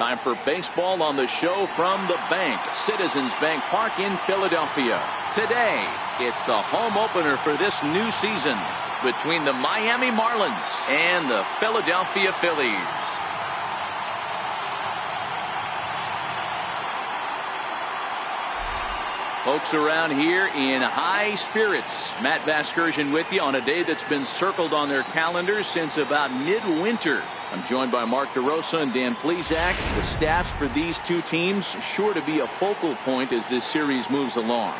Time for baseball on the show from the bank, Citizens Bank Park in Philadelphia. Today, it's the home opener for this new season between the Miami Marlins and the Philadelphia Phillies. Folks around here in high spirits. Matt Vasgersian with you on a day that's been circled on their calendars since about midwinter. I'm joined by Mark DeRosa and Dan Plesac. The stats for these two teams sure to be a focal point as this series moves along.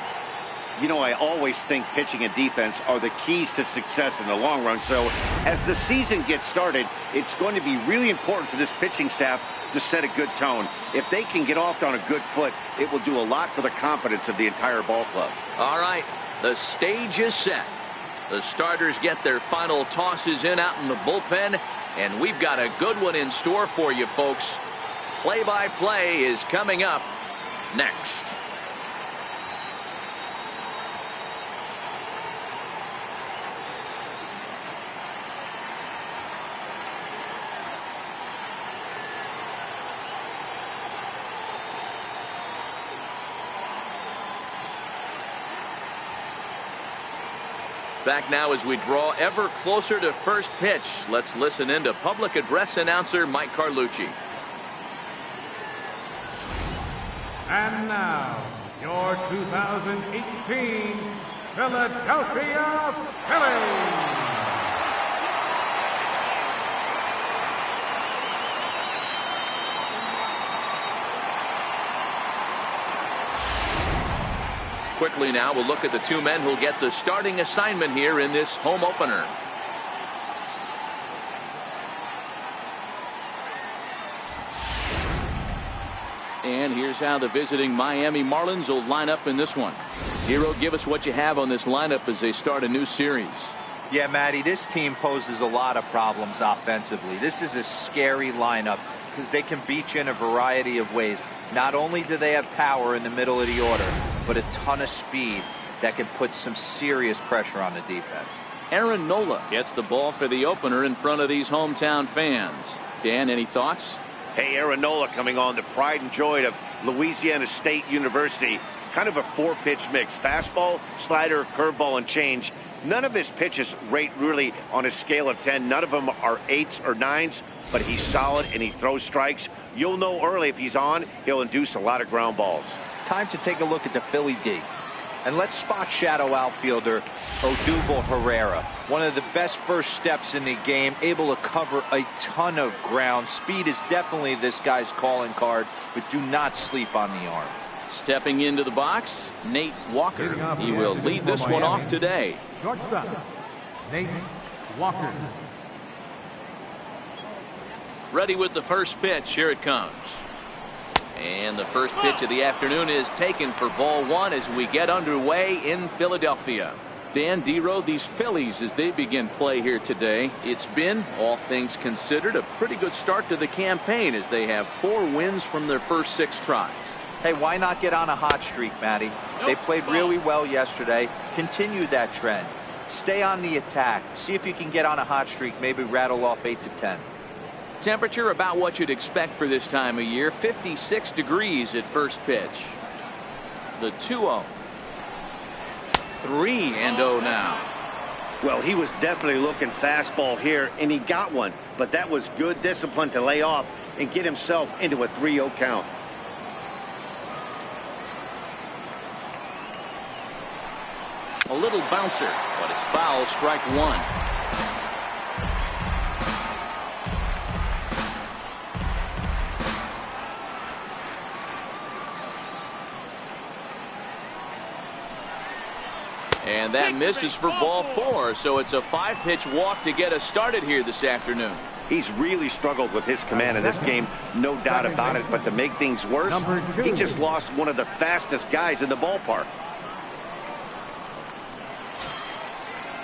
You know, I always think pitching and defense are the keys to success in the long run. So as the season gets started, it's going to be really important for this pitching staff to set a good tone. If they can get off on a good foot, it will do a lot for the confidence of the entire ball club. All right, the stage is set. The starters get their final tosses in out in the bullpen, and we've got a good one in store for you folks. Play-by-play is coming up next. Back now as we draw ever closer to first pitch. Let's listen in to public address announcer Mike Carlucci. And now, your 2018 Philadelphia Phillies. Quickly now, we'll look at the two men who'll get the starting assignment here in this home opener. And here's how the visiting Miami Marlins will line up in this one. Hero, give us what you have on this lineup as they start a new series. Yeah, Matty, this team poses a lot of problems offensively. This is a scary lineup because they can beat you in a variety of ways. Not only do they have power in the middle of the order, but a ton of speed that can put some serious pressure on the defense. Aaron Nola gets the ball for the opener in front of these hometown fans. Dan, any thoughts? Hey, Aaron Nola coming on, the pride and joy of Louisiana State University. Kind of a four-pitch mix. Fastball, slider, curveball, and change. None of his pitches rate really on a scale of 10. None of them are 8s or 9s, but he's solid and he throws strikes. You'll know early if he's on, he'll induce a lot of ground balls. Time to take a look at the Philly D. And let's spot shadow outfielder Odubel Herrera. One of the best first steps in the game, able to cover a ton of ground. Speed is definitely this guy's calling card, but do not sleep on the arm. Stepping into the box, Nate Walker. He will lead this one off today. Shortstop, Nate Walker. Ready with the first pitch. Here it comes. And the first pitch of the afternoon is taken for ball one as we get underway in Philadelphia. Dan Dero, these Phillies, as they begin play here today, it's been, all things considered, a pretty good start to the campaign as they have 4 wins from their first 6 tries. Hey, why not get on a hot streak, Matty? They played really well yesterday. Continue that trend. Stay on the attack. See if you can get on a hot streak, maybe rattle off 8 to 10. Temperature about what you'd expect for this time of year. 56 degrees at first pitch. The 2-0. 3-0 now. Well, he was definitely looking fastball here, and he got one. But that was good discipline to lay off and get himself into a 3-0 count. A little bouncer, but it's foul, strike one. And that misses for ball 4, so it's a 5-pitch walk to get us started here this afternoon. He's really struggled with his command in this game, no doubt about it. But to make things worse, he just lost one of the fastest guys in the ballpark.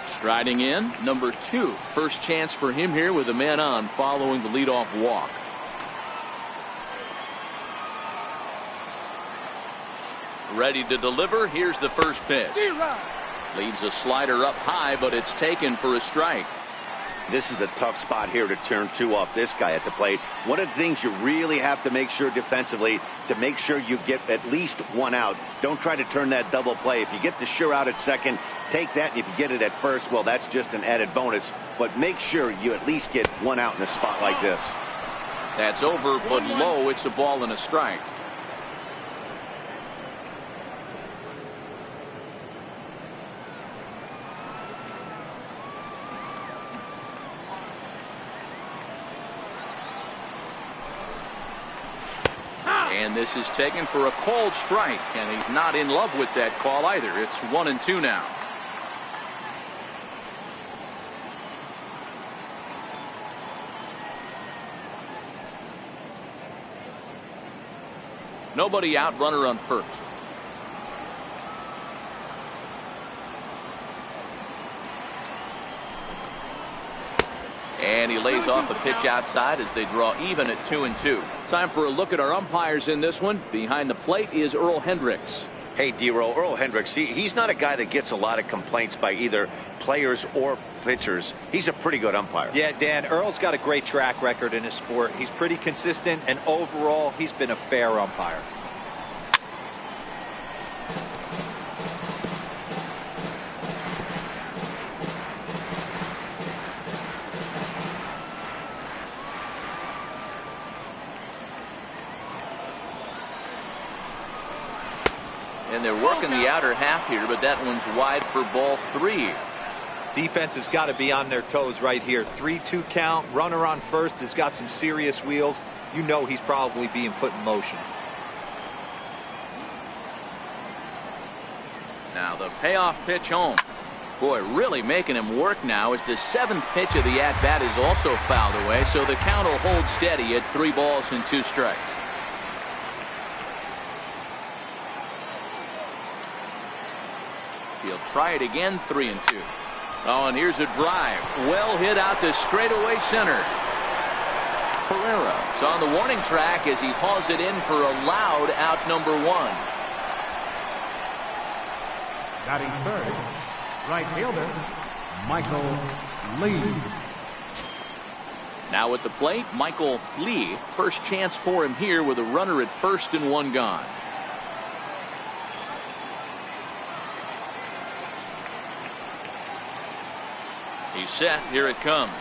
Striding in, number 2. First chance for him here with a man on following the leadoff walk. Ready to deliver. Here's the first pitch. Leaves a slider up high, but it's taken for a strike. This is a tough spot here to turn two off this guy at the plate. One of the things you really have to make sure defensively, to make sure you get at least one out. Don't try to turn that double play. If you get the sure out at second, take that, and if you get it at first, well, that's just an added bonus. But make sure you at least get one out in a spot like this. That's over, but low. It's a ball and a strike. And this is taken for a called strike, and he's not in love with that call either. It's 1-2 now. Nobody out, runner on first. And he lays off a pitch outside as they draw even at 2-2. Time for a look at our umpires in this one. Behind the plate is Earl Hendricks. Hey, D-Roll, Earl Hendricks, he's not a guy that gets a lot of complaints by either players or pitchers. He's a pretty good umpire. Yeah, Dan, Earl's got a great track record in his sport. He's pretty consistent, and overall, he's been a fair umpire. And they're working the outer half here, but that one's wide for ball 3. Defense has got to be on their toes right here. 3-2 count. Runner on first has got some serious wheels. You know he's probably being put in motion. Now the payoff pitch home. Boy, really making him work now as the 7th pitch of the at-bat is also fouled away, so the count will hold steady at 3 balls and 2 strikes. He'll try it again, 3-2. Oh, and here's a drive. Well hit out to straightaway center. Pereira is on the warning track as he hauls it in for a loud out number 1. Batting third, right fielder, Michael Lee. Now at the plate, Michael Lee. First chance for him here with a runner at first and 1 gone. He's set. Here it comes.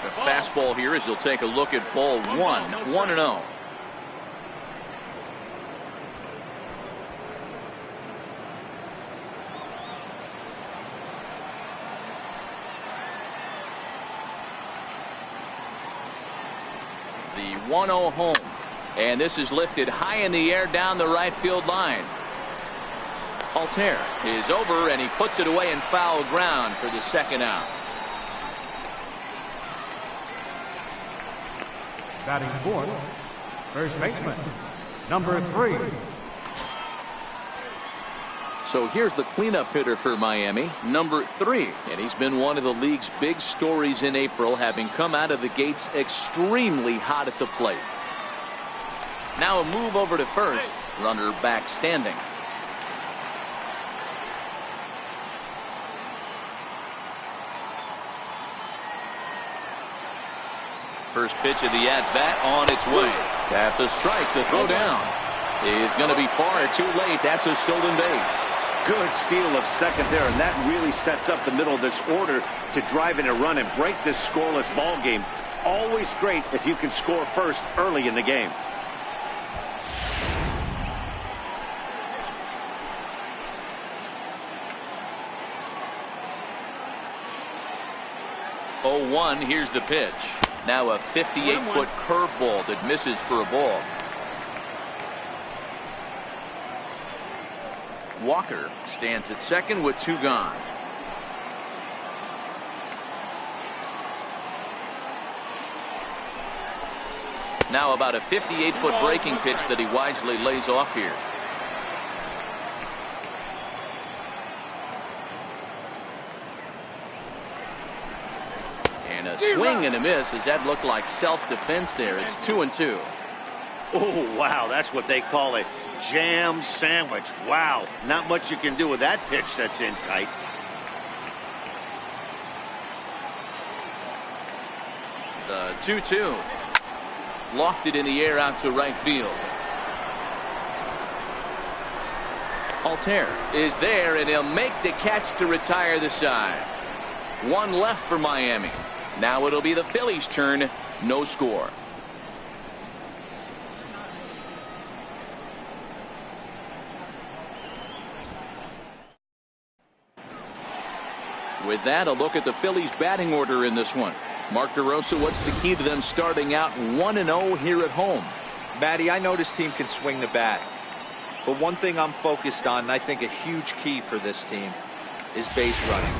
The fastball here as he'll take a look at ball 1. 1-0. The 1-0 home. And this is lifted high in the air down the right field line. Altair is over, and he puts it away in foul ground for the 2nd out. Batting fourth, first baseman, number 3. So here's the cleanup hitter for Miami, number 3. And he's been one of the league's big stories in April, having come out of the gates extremely hot at the plate. Now a move over to first. Runner back standing. First pitch of the at-bat on its way. That's a strike to throw down. He's going to be far too late. That's a stolen base. Good steal of second there, and that really sets up the middle of this order to drive in a run and break this scoreless ball game. Always great if you can score first early in the game. Oh, 1, here's the pitch. Now a 58-foot curveball that misses for a ball. Walker stands at second with 2 gone. Now about a 58-foot breaking pitch that he wisely lays off here. And a swing and a miss as that looked like self-defense there. It's 2-2. Oh, wow, that's what they call a jam sandwich. Wow, not much you can do with that pitch that's in tight. The 2-2. Lofted in the air out to right field. Altair is there, and he'll make the catch to retire the side. One left for Miami. Now it'll be the Phillies' turn. No score. With that, a look at the Phillies' batting order in this one. Mark DeRosa, what's the key to them starting out 1-0 here at home? Matty, I know this team can swing the bat. But one thing I'm focused on, and I think a huge key for this team, is base running.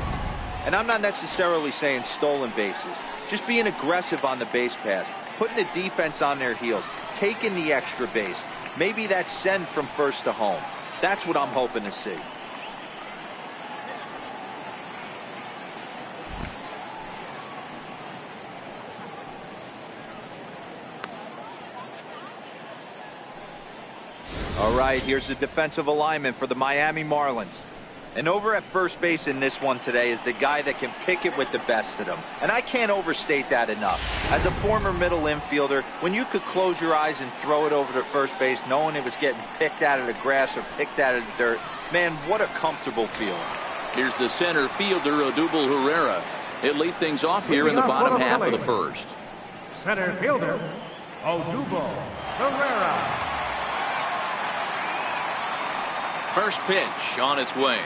And I'm not necessarily saying stolen bases. Just being aggressive on the base pass. Putting the defense on their heels. Taking the extra base. Maybe that send from first to home. That's what I'm hoping to see. All right, here's the defensive alignment for the Miami Marlins. And over at first base in this one today is the guy that can pick it with the best of them. And I can't overstate that enough. As a former middle infielder, when you could close your eyes and throw it over to first base knowing it was getting picked out of the grass or picked out of the dirt, man, what a comfortable feeling. Here's the center fielder, Odubel Herrera. He'll lead things off here in the bottom half of the first. Center fielder, Odubel Herrera. First pitch on its way.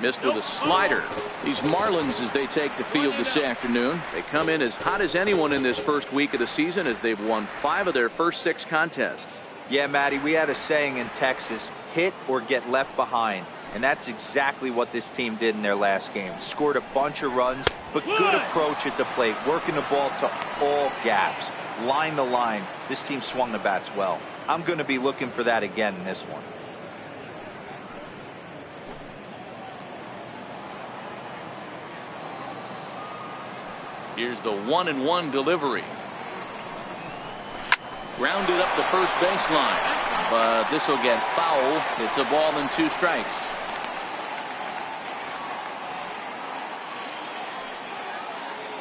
Missed with a slider. These Marlins, as they take the field this afternoon, they come in as hot as anyone in this first week of the season as they've won 5 of their first 6 contests. Yeah, Matty, we had a saying in Texas, hit or get left behind. And that's exactly what this team did in their last game. Scored a bunch of runs, but good approach at the plate, working the ball to all gaps. Line to line, this team swung the bats well. I'm going to be looking for that again in this one. Here's the 1-1 delivery. Grounded up the first baseline, but this will get foul. It's a ball and 2 strikes.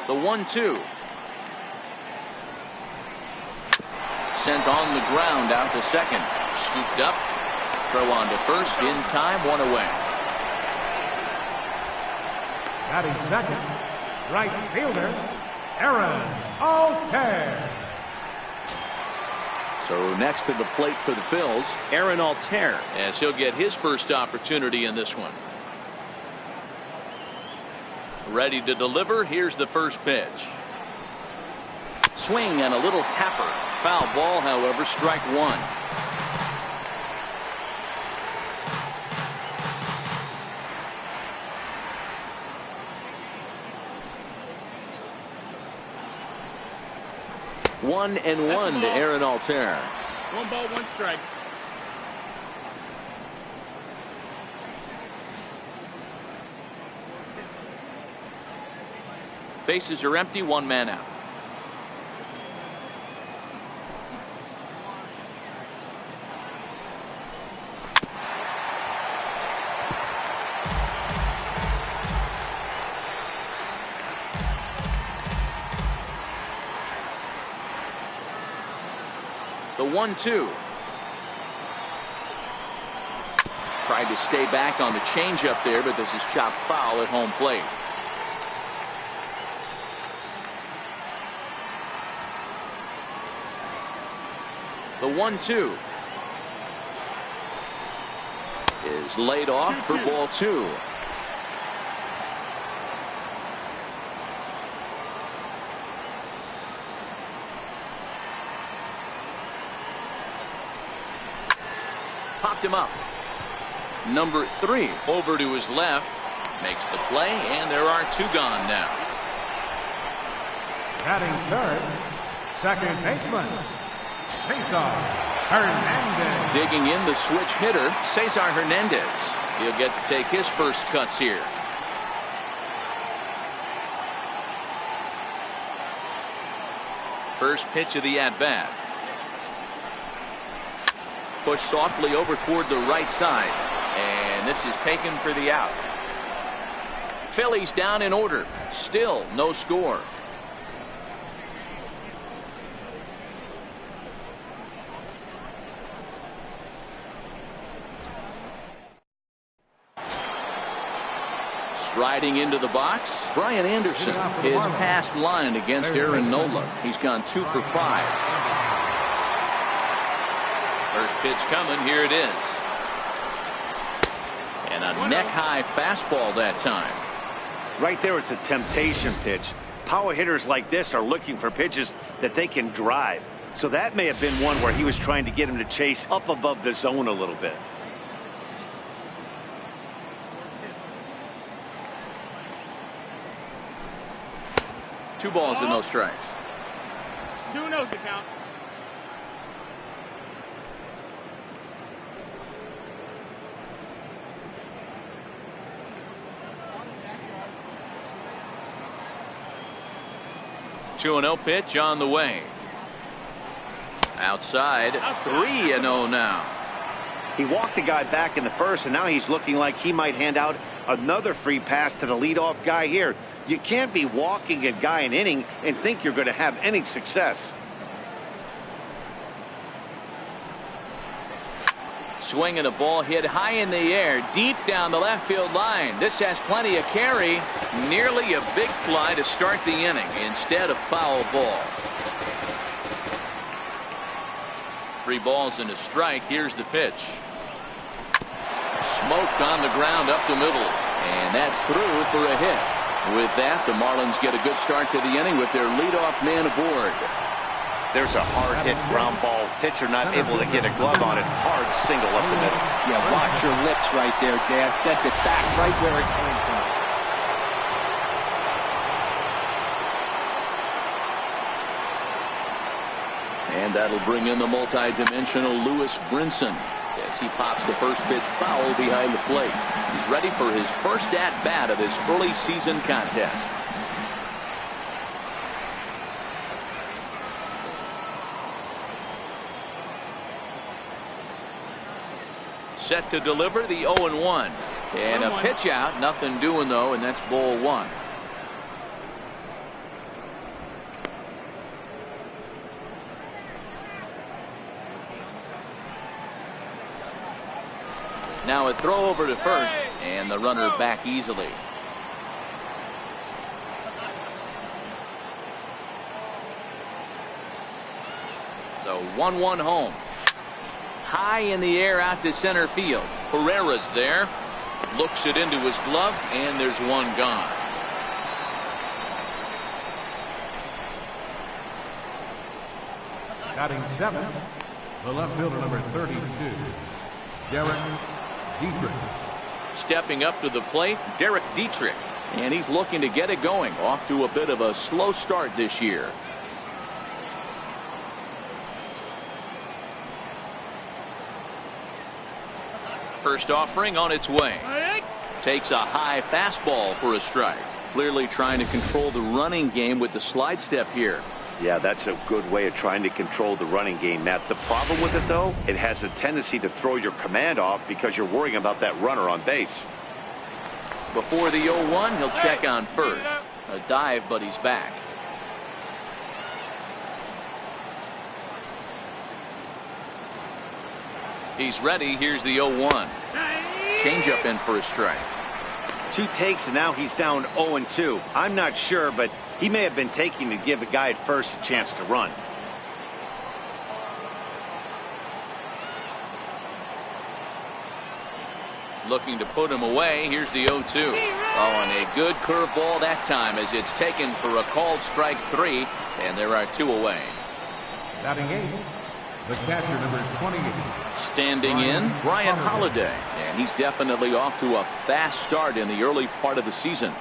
The 1-2. Sent on the ground out to second. Scooped up. Throw on to first. In time. 1 away. Batting second, right fielder, Aaron Altair. So next to the plate for the Phils, Aaron Altair, as he'll get his first opportunity in this one. Ready to deliver. Here's the first pitch. Swing and a little tapper. Foul ball, however, strike 1. One and one to Aaron Altair. 1 ball, 1 strike. Bases are empty. 1 man out. The 1-2. Tried to stay back on the changeup there, but this is chopped foul at home plate. The 1-2 is laid off for ball 2. Popped him up. Number 3 over to his left. Makes the play, and there are 2 gone now. Batting third, second baseman, Cesar Hernandez. Digging in, the switch hitter, Cesar Hernandez. He'll get to take his first cuts here. First pitch of the at-bat. Push softly over toward the right side, and this is taken for the out. Phillies down in order. Still no score. Striding into the box, Brian Anderson. His past line against Aaron Nola. He's gone 2 for 5. First pitch coming. Here it is. And a neck-high fastball that time. Right there, it's a temptation pitch. Power hitters like this are looking for pitches that they can drive. So that may have been one where he was trying to get him to chase up above the zone a little bit. Two balls and no strikes. 2-0 the count. Two and 0 pitch on the way. Outside. 3-0 now. He walked the guy back in the first, and now he's looking like he might hand out another free pass to the leadoff guy here. You can't be walking a guy an inning and think you're going to have any success. Swinging a ball hit high in the air, deep down the left field line. This has plenty of carry. Nearly a big fly to start the inning instead of foul ball. 3 balls and a strike. Here's the pitch. Smoked on the ground up the middle, and that's through for a hit. With that, the Marlins get a good start to the inning with their leadoff man aboard. There's a hard hit ground ball. Pitcher not able to get a glove on it. Hard single up the middle. Yeah, watch your lips right there, Dan. Sent it back right where it came from. And that'll bring in the multi-dimensional Lewis Brinson as he pops the first pitch foul behind the plate. He's ready for his first at-bat of this early season contest. Set to deliver the 0-1. And a pitch out. Nothing doing, though, and that's ball 1. Now a throw over to first, and the runner back easily. The 1-1 home. High in the air out to center field. Herrera's there. Looks it into his glove, and there's one gone. Batting 7th, the left fielder, number 32, Derek Dietrich. Stepping up to the plate, Derek Dietrich. And he's looking to get it going. Off to a bit of a slow start this year. First offering on its way. Takes a high fastball for a strike. Clearly trying to control the running game with the slide step here. Yeah, that's a good way of trying to control the running game, Matt. The problem with it, though, it has a tendency to throw your command off because you're worrying about that runner on base. Before the 0-1, he'll check on first. A dive, but he's back. He's ready. Here's the 0-1. Changeup in for a strike. 2 takes, and now he's down 0-2. I'm not sure, but he may have been taking to give a guy at first a chance to run. Looking to put him away. Here's the 0-2. Oh, and a good curveball that time as it's taken for a called strike 3, and there are 2 away. Batting 8th, the catcher, number 28. Standing in, Brian Holiday. And he's definitely off to a fast start in the early part of the season.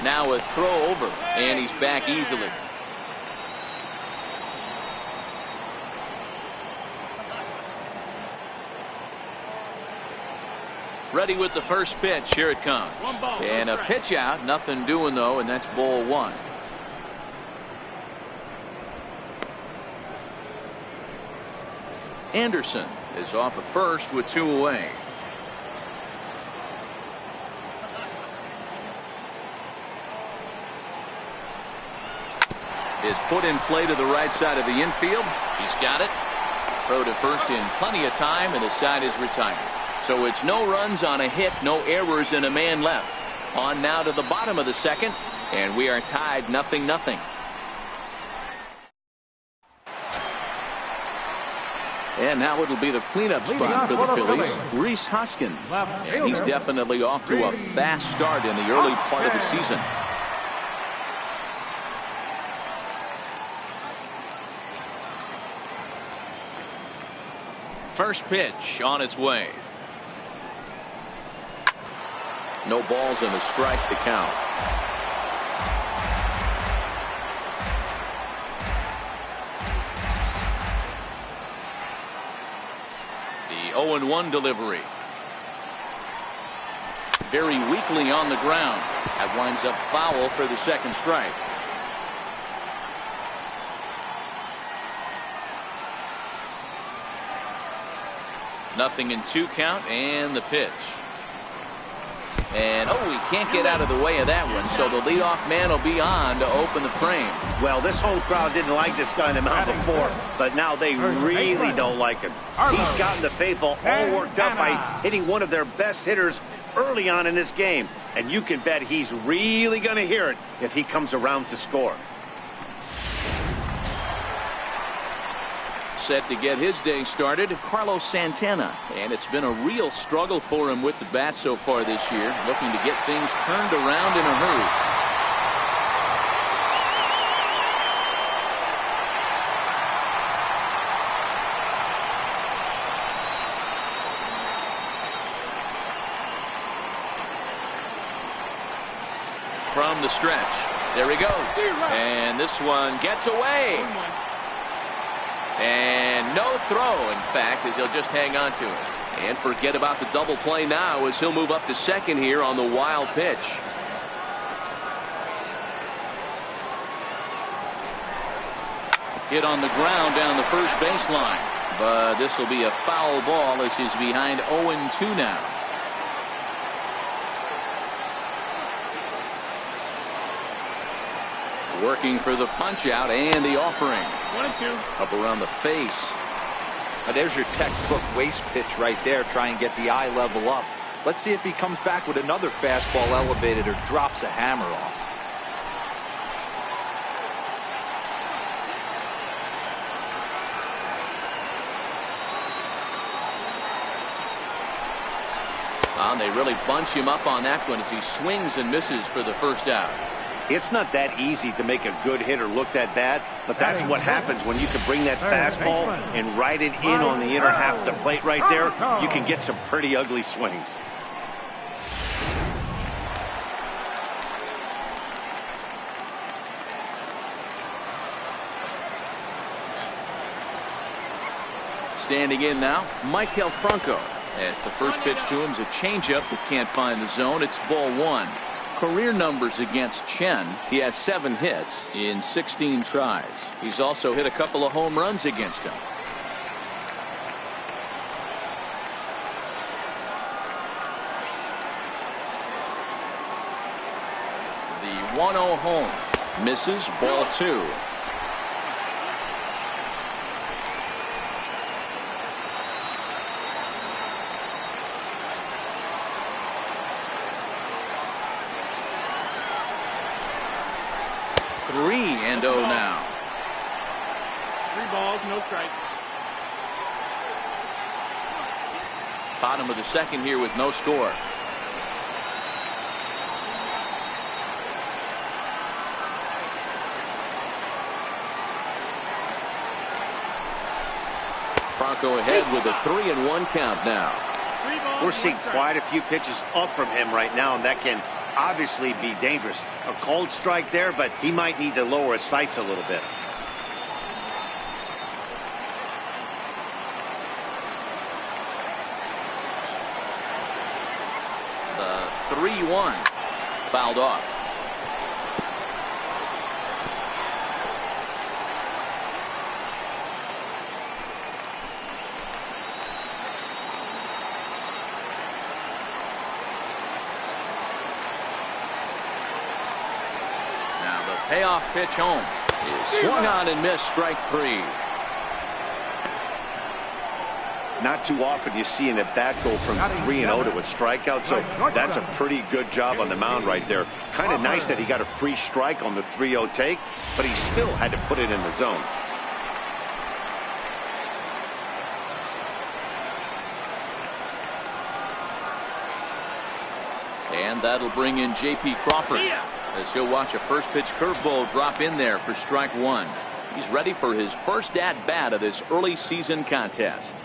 Now a throw over, and he's back easily. Ready with the first pitch. Here it comes. And a pitch out. Nothing doing, though, and that's ball 1. Anderson is off at first with 2 away. Is put in play to the right side of the infield. He's got it. Throw to first in plenty of time, and the side is retired. So it's no runs on a hit, no errors, and a man left. On now to the bottom of the second, and we are tied 0-0. And now it'll be the cleanup spot for the Phillies, Rhys Hoskins. And he's definitely off to a fast start in the early part of the season. First pitch on its way. No balls and a strike to count. The 0-1 delivery. Very weakly on the ground. That winds up foul for the second strike. Nothing in 2 count, and the pitch. And he can't get out of the way of that one, so the leadoff man will be on to open the frame. Well, this home crowd didn't like this guy in the mound before, but now they really don't like him. He's gotten the faithful all worked up by hitting one of their best hitters early on in this game, and you can bet he's really going to hear it if he comes around to score. Set to get his day started, Carlos Santana, and it's been a real struggle for him with the bat so far this year, looking to get things turned around in a hurry. From the stretch, there he goes, and this one gets away. And no throw, in fact, as he'll just hang on to it. And forget about the double play now as he'll move up to second here on the wild pitch. Hit on the ground down the first baseline. But this will be a foul ball as he's behind 0-2 now. Working for the punch out and the offering. 1-2. Up around the face. Now there's your textbook waste pitch right there. Try and get the eye level up. Let's see if he comes back with another fastball elevated or drops a hammer off. And they really bunch him up on that one as he swings and misses for the first out. It's not that easy to make a good hitter look that bad, but that's what happens when you can bring that fastball and ride it in on the inner half of the plate right there. You can get some pretty ugly swings. Standing in now, Michael Franco. As the first pitch to him is a changeup that can't find the zone. It's ball 1. Career numbers against Chen. He has 7 hits in 16 tries. He's also hit a couple of home runs against him. The 1-0 home. Misses, ball 2. And 0 now. 3 balls, no strikes. Bottom of the second here with no score. Franco ahead with a 3-1 count now. We're seeing quite a few pitches up from him right now, and that can obviously be dangerous. A cold strike there, but he might need to lower his sights a little bit. The 3-1 fouled off. Payoff pitch home. Is swung on and missed, strike 3. Not too often you see an at-bat go from 3-0 to a strikeout, so that's a pretty good job on the mound right there. Kind of nice that he got a free strike on the 3-0 take, but he still had to put it in the zone. And that'll bring in J.P. Crawford, as he'll watch a first pitch curveball drop in there for strike 1. He's ready for his first at-bat of this early season contest.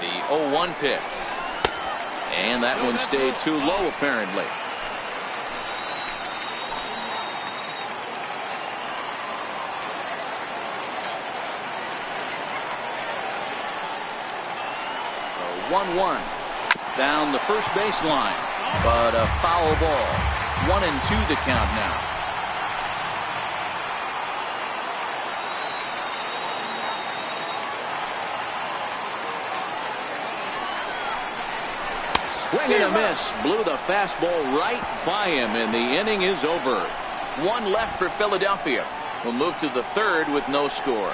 The 0-1 pitch. And that one stayed too low, apparently. The 1-1 down the first baseline, but a foul ball. 1-2 the count now. Swing and a miss. Blew the fastball right by him, and the inning is over. 1 left for Philadelphia. We'll move to the 3rd with no score.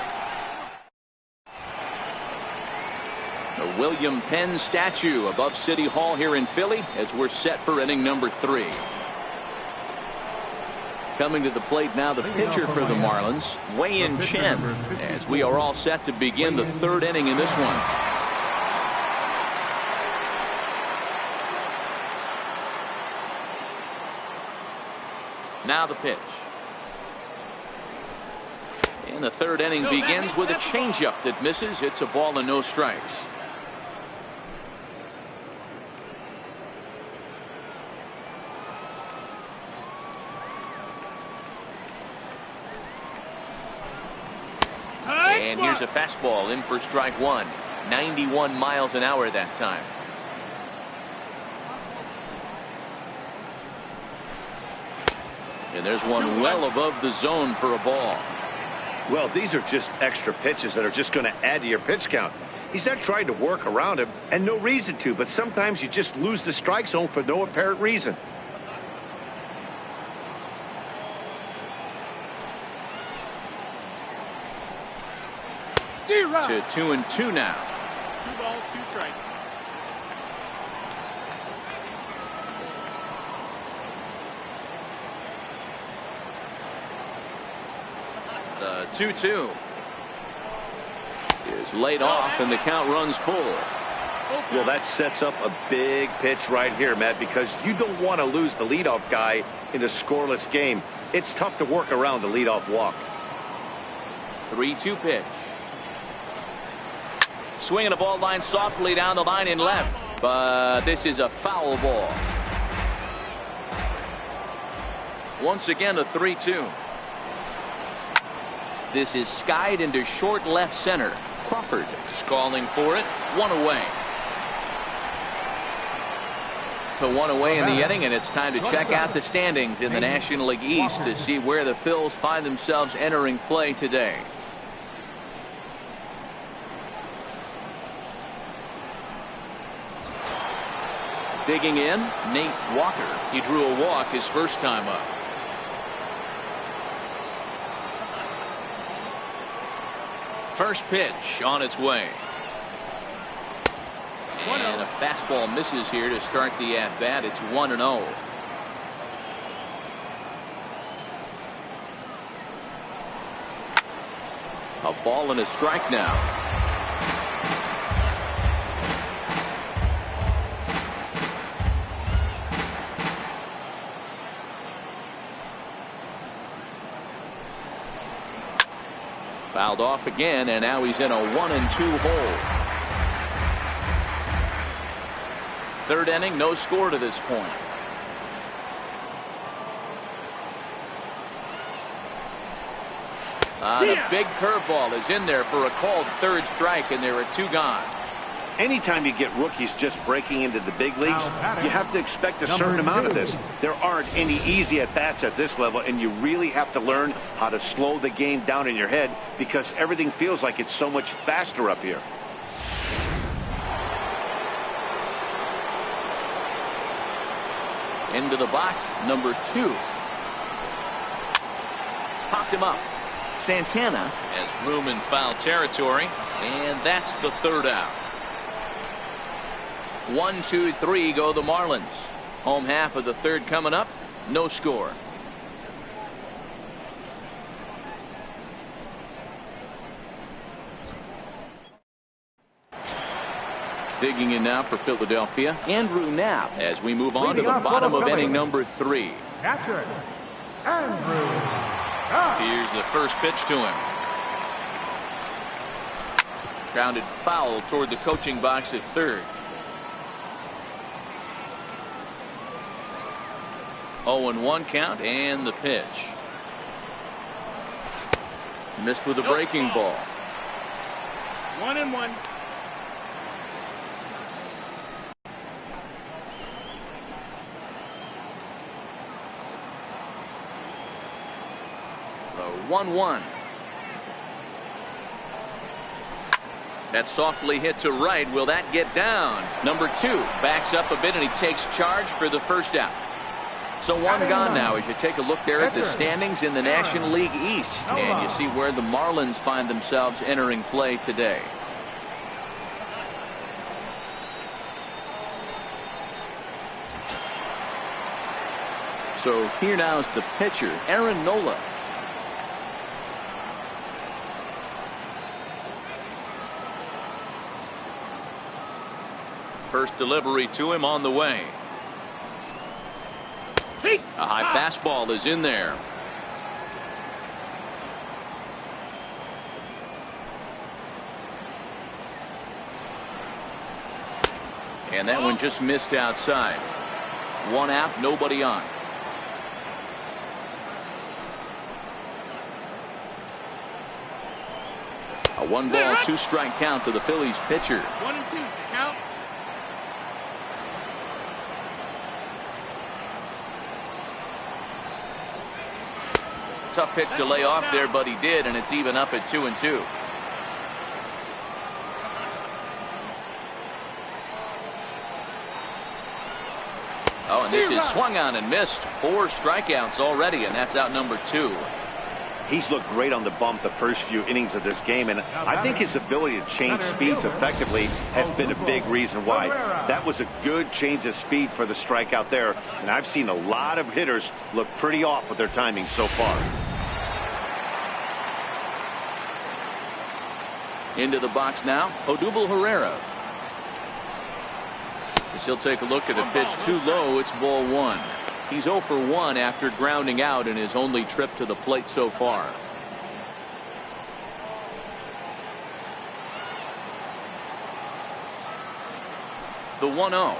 The William Penn statue above City Hall here in Philly as we're set for inning number 3. Coming to the plate now, the pitcher for the Marlins, Wei-Yin Chen, as we are all set to begin the 3rd inning in this one. Now the pitch. And the 3rd inning begins with a changeup that misses. It's a ball and no strikes. And here's a fastball in for strike 1. 91 miles an hour that time. And there's one well above the zone for a ball. Well, these are just extra pitches that are just going to add to your pitch count. He's not trying to work around him, and no reason to, but sometimes you just lose the strike zone for no apparent reason. To 2-2 now. 2 balls, 2 strikes. The 2-2 is laid off, and the count runs full. Well, that sets up a big pitch right here, Matt, because you don't want to lose the leadoff guy in a scoreless game. It's tough to work around the leadoff walk. 3-2 pitch. Swinging a ball line softly down the line in left, but this is a foul ball. Once again, a 3-2. This is skied into short left center. Crawford is calling for it. 1 away. So 1 away in the inning, and it's time to check out the standings in the National League East to see where the Phils find themselves entering play today. Digging in, Nate Walker. He drew a walk his first time up. First pitch on its way. And a fastball misses here to start the at-bat. It's 1-0. A ball and a strike now. Fouled off again, and now he's in a 1-2 hole. 3rd inning, no score to this point. The big curveball is in there for a called 3rd strike, and there are 2 gone. Anytime you get rookies just breaking into the big leagues, you have to expect a certain amount of this. There aren't any easy at-bats at this level, and you really have to learn how to slow the game down in your head because everything feels like it's so much faster up here. Into the box, number 2. Popped him up. Santana has room in foul territory, and that's the 3rd out. 1, 2, 3 go the Marlins. Home half of the 3rd coming up. No score. Digging in now for Philadelphia, Andrew Knapp, as we move on to the bottom of inning number 3. Catcher, Andrew Knapp. Here's the first pitch to him. Grounded foul toward the coaching box at 3rd. 0-1 count, and the pitch. Missed with a breaking ball. 1-1. The 1-1. That's softly hit to right. Will that get down? Number 2 backs up a bit, and he takes charge for the first out. So 1 gone now as you take a look there at the standings in the National League East, and you see where the Marlins find themselves entering play today. So here now is the pitcher, Aaron Nola. First delivery to him on the way. A high fastball is in there. And that one just missed outside. 1 out, nobody on. A 1-ball, 2-strike count to the Phillies pitcher. 1-2 is the count. Tough pitch to lay off there, but he did, and it's even up at 2-2. Oh, and this is swung on and missed. 4 strikeouts already, and that's out number 2. He's looked great on the bump the first few innings of this game, and I think his ability to change speeds effectively has been a big reason why. That was a good change of speed for the strikeout there, and I've seen a lot of hitters look pretty off with their timing so far. Into the box now, Odubel Herrera. As he'll take a look at a pitch too low, it's ball 1. He's 0 for 1 after grounding out in his only trip to the plate so far. The 1-0.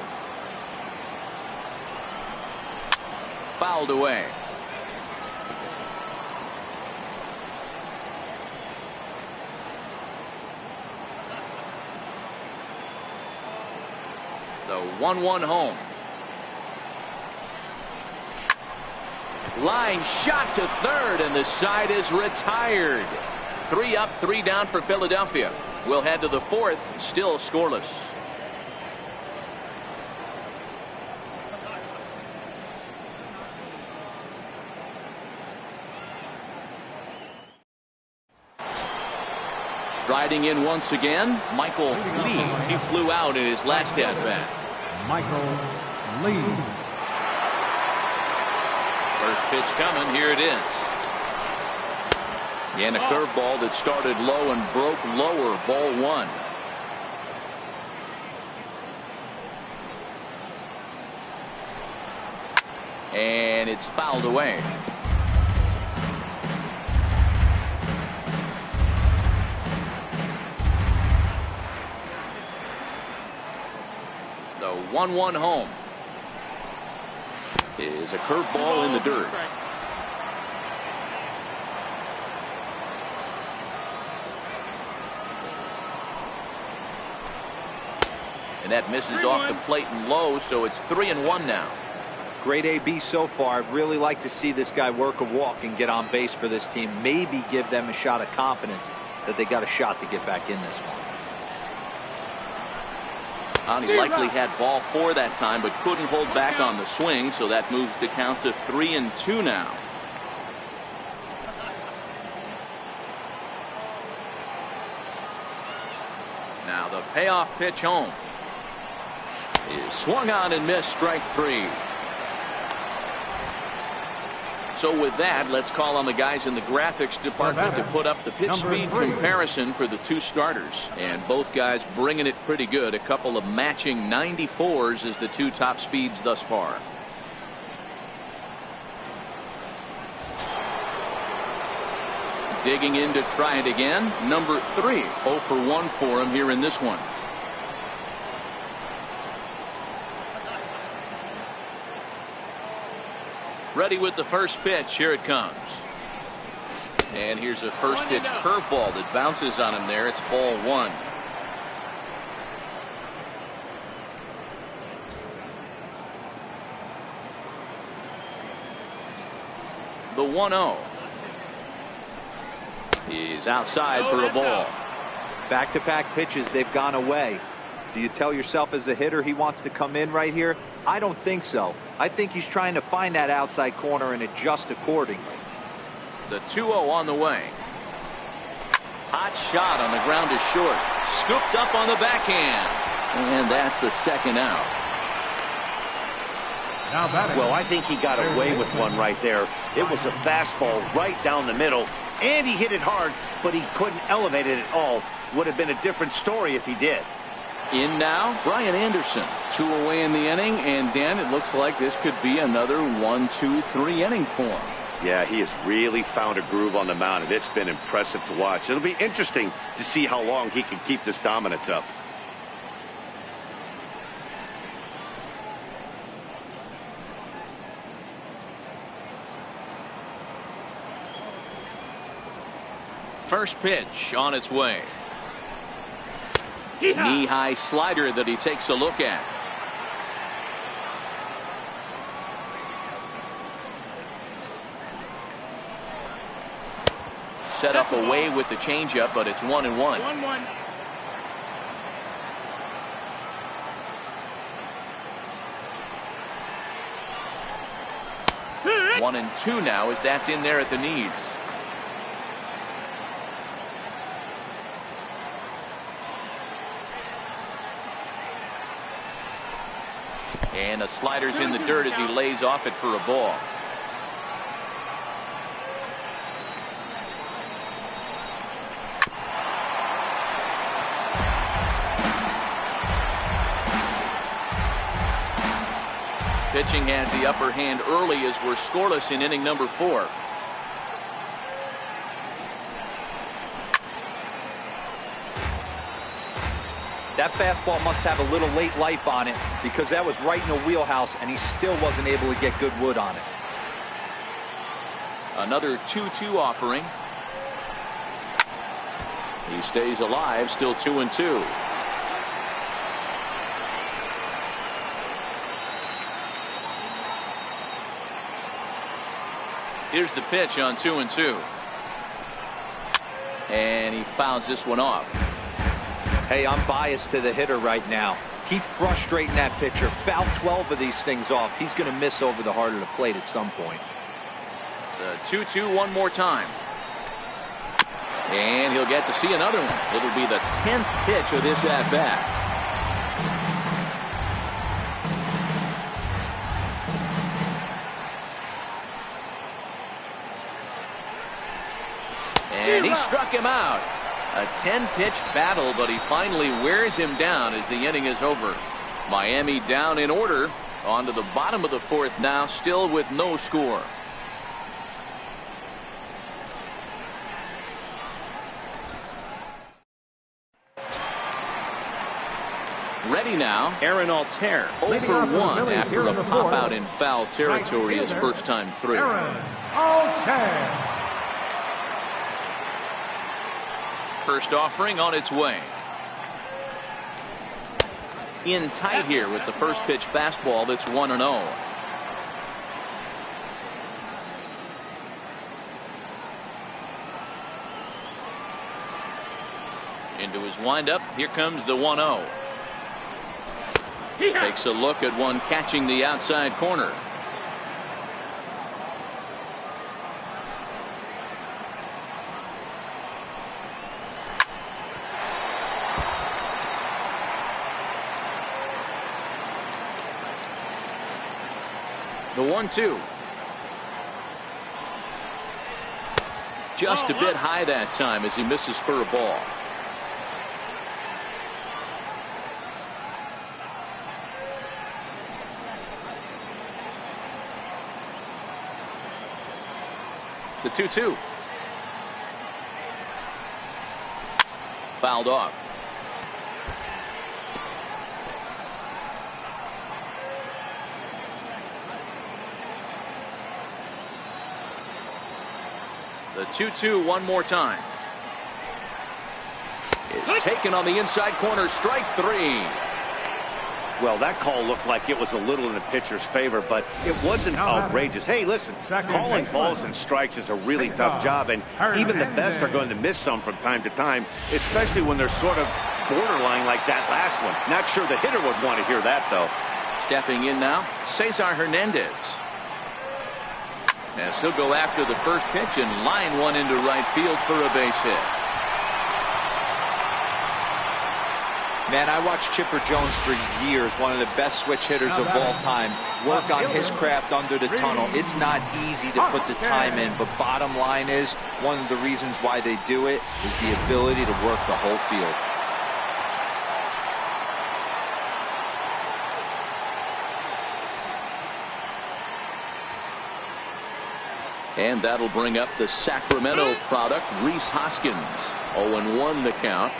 Fouled away. The 1-1 home. Line shot to 3rd, and the side is retired. 3 up, 3 down for Philadelphia. We'll head to the 4th, still scoreless. Striding in once again, Michael Lee. He flew out in his last at-bat. Michael Lee. First pitch coming, here it is. And a curveball that started low and broke lower, ball 1. And it's fouled away. The 1-1 home is a curveball in the dirt. And that misses off the plate and low, so it's 3-1 now. Great AB so far. I'd really like to see this guy work a walk and get on base for this team. Maybe give them a shot of confidence that they got a shot to get back in this one. He likely had ball 4 that time, but couldn't hold back on the swing, so that moves the count to 3-2 now. Now the payoff pitch home is swung on and missed, strike 3. So with that, let's call on the guys in the graphics department to put up the pitch speed comparison for the two starters. And both guys bringing it pretty good. A couple of matching 94s as the two top speeds thus far. Digging in to try it again. Number 3. 0 for 1 for him here in this one. Ready with the first pitch. Here it comes. And here's a first pitch curveball that bounces on him there. It's ball 1. The 1-0. He's outside for a ball. Back-to-back pitches, they've gone away. Do you tell yourself as a hitter he wants to come in right here? I don't think so. I think he's trying to find that outside corner and adjust accordingly. The 2-0 on the way. Hot shot on the ground is short. Scooped up on the backhand. And that's the second out. Well, I think he got away with one right there. It was a fastball right down the middle, and he hit it hard, but he couldn't elevate it at all. Would have been a different story if he did. In now, Brian Anderson. 2 away in the inning, and Dan, it looks like this could be another 1-2-3 inning for him. Yeah, he has really found a groove on the mound, and it's been impressive to watch. It'll be interesting to see how long he can keep this dominance up. First pitch on its way. Knee-high slider that he takes a look at. Set up away with the changeup, but it's 1-1. 1-1. One and 2 now as that's in there at the knees. And the slider's in the dirt as he lays off it for a ball. Pitching has the upper hand early as we're scoreless in inning number 4. That fastball must have a little late life on it because that was right in the wheelhouse and he still wasn't able to get good wood on it. Another 2-2 offering. He stays alive, still 2-2. Here's the pitch on 2-2. And he fouls this one off. Hey, I'm biased to the hitter right now. Keep frustrating that pitcher. Foul 12 of these things off. He's going to miss over the heart of the plate at some point. The 2-2 one more time. And he'll get to see another one. It'll be the 10th pitch of this at-bat. And he struck him out. A 10-pitch battle, but he finally wears him down as the inning is over. Miami down in order. On to the bottom of the 4th now, still with no score. Ready now, Aaron Altair. 0 for 1 after a pop-out in foul territory his first time through. Aaron Altair. First offering on its way. in tight here with the first pitch fastball that's 1-0. Into his windup. Here comes the 1-0. Takes a look at one catching the outside corner. The 1-2. Just a bit high that time as he misses for a ball. The 2-2. Fouled off. The 2-2 one more time. Is taken on the inside corner. Strike three. Well, that call looked like it was a little in the pitcher's favor, but it wasn't outrageous. Hey, listen, calling balls and strikes is a really tough job, and even the best are going to miss some from time to time, especially when they're sort of borderline like that last one. Not sure the hitter would want to hear that, though. Stepping in now, Cesar Hernandez. As he'll go after the first pitch and line one into right field for a base hit. Man, I watched Chipper Jones for years, one of the best switch hitters of all time. Work on his craft under the tunnel. It's not easy to put the time in, but bottom line is, one of the reasons why they do it is the ability to work the whole field. And that'll bring up the Sacramento product, Rhys Hoskins. 0-1 the count.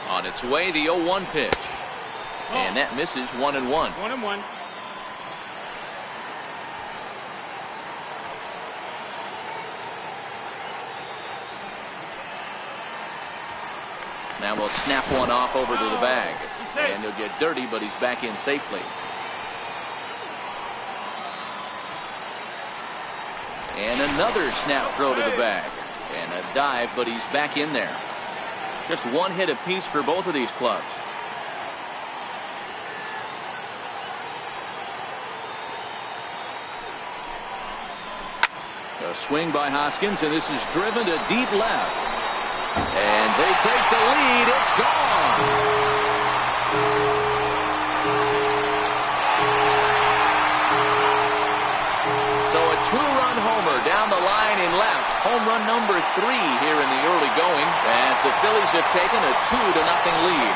On its way, the 0-1 pitch. And that misses. 1-1. 1-1. Now we'll snap one off over to the bag. And he'll get dirty, but he's back in safely. And another snap throw to the bag. And a dive, but he's back in there. Just one hit apiece for both of these clubs. A swing by Hoskins, and this is driven to deep left. And they take the lead. It's gone. So a two-run homer down the line in left. Home run number 3 here in the early going as the Phillies have taken a 2-0 lead.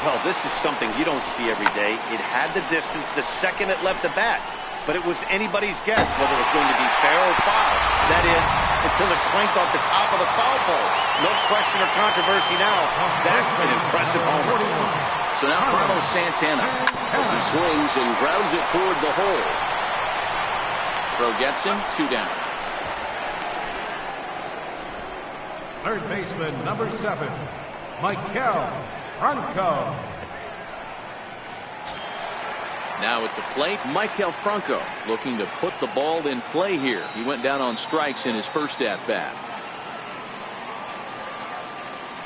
Well, this is something you don't see every day. It had the distance the second it left the bat, but it was anybody's guess whether it was going to be fair or foul. That is, until it clanked off the top of the foul pole. No question or controversy now. That's an impressive homer. So now Carlos Santana as he swings and grounds it toward the hole. Throw gets him. 2 down. Third baseman, number 7, Michael Franco. Now at the plate, Michael Franco looking to put the ball in play here. He went down on strikes in his first at-bat.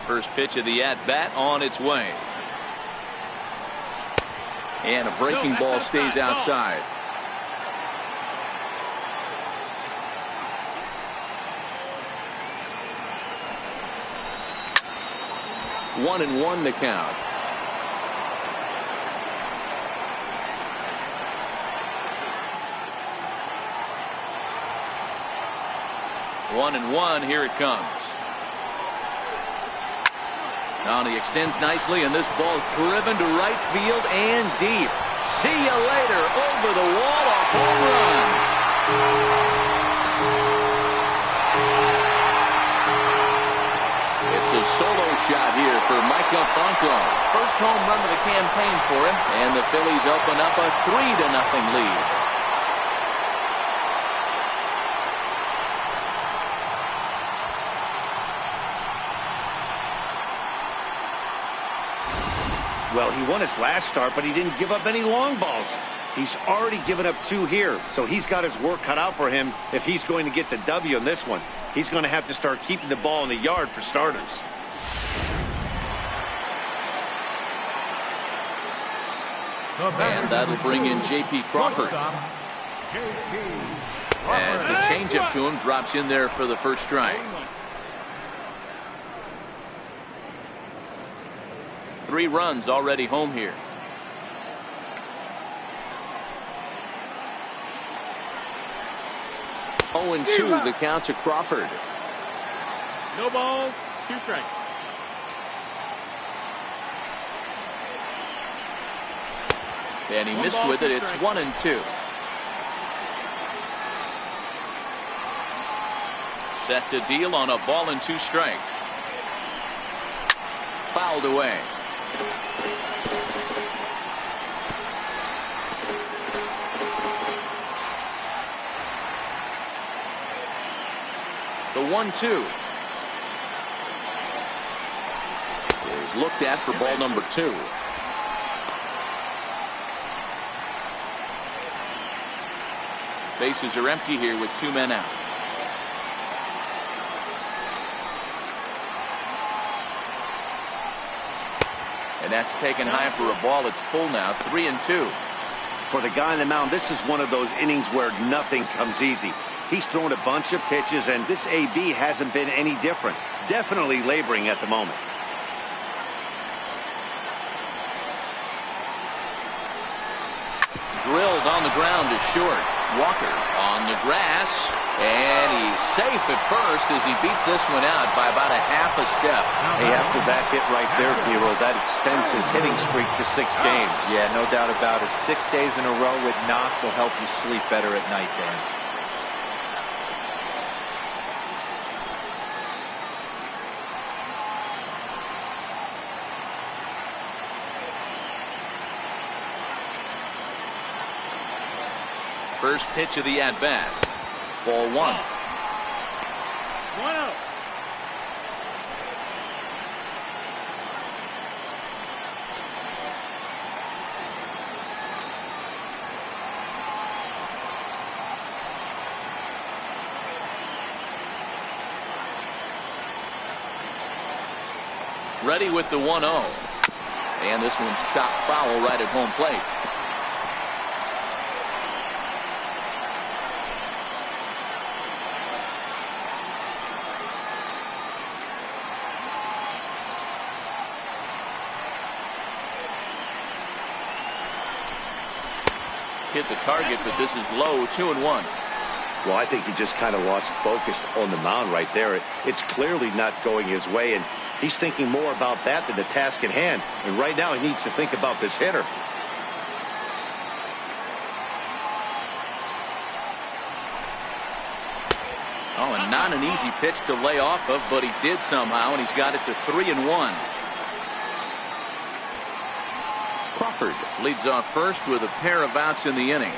First pitch of the at-bat on its way. And a breaking ball stays outside. One and one the count. One and one. Here it comes. Now he extends nicely, and this ball driven to right field and deep. See you later. Over the wall, a home run. It's a solo shot here for Micah Franco. First home run of the campaign for him, and the Phillies open up a 3-0 lead. Well, he won his last start, but he didn't give up any long balls. He's already given up 2 here, so he's got his work cut out for him if he's going to get the W in this one. He's going to have to start keeping the ball in the yard for starters. And that'll bring in J.P. Crawford. As the changeup to him drops in there for the first strike. 3 runs already home here. Oh, and 2 the count to Crawford. No balls, 2 strikes. And he missed with it. It's 1-2. Set to deal on a ball and 2 strikes. Fouled away. The 1-2 is looked at for ball number 2. Bases are empty here with 2 men out. And that's taken high for a ball. It's full now, 3-2. For the guy on the mound, this is one of those innings where nothing comes easy. He's thrown a bunch of pitches, and this AB hasn't been any different. Definitely laboring at the moment. Drilled on the ground is short. Walker on the grass, and he's safe at first as he beats this one out by about a half a step. Hey, after that hit right there, Hero, that extends his hitting streak to 6 games. Yeah, no doubt about it. 6 days in a row with knocks will help you sleep better at night, Dan. First pitch of the at-bat. Ball 1. 1-0. Ready with the 1-0. And this one's chopped foul right at home plate. Hit the target, but this is low, 2-1. Well, I think he just kind of lost focus on the mound right there. It's clearly not going his way, and he's thinking more about that than the task at hand. And right now he needs to think about this hitter. Oh, and not an easy pitch to lay off of, but he did somehow, and he's got it to 3-1. Crawford leads off first with a pair of outs in the inning.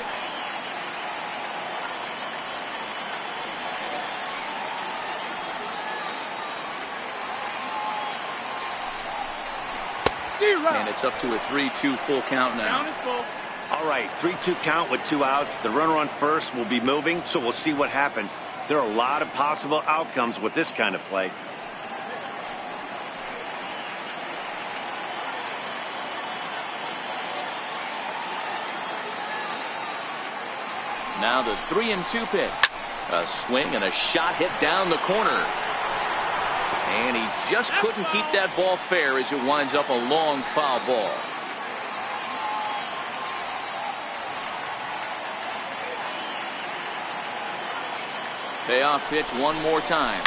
And it's up to a 3-2 full count now. Count is full. All right, 3-2 count with 2 outs. The runner on first will be moving, so we'll see what happens. There are a lot of possible outcomes with this kind of play. Now the 3-2 pitch. A swing and a shot hit down the corner. And he just couldn't keep that ball fair as it winds up a long foul ball. Payoff pitch one more time.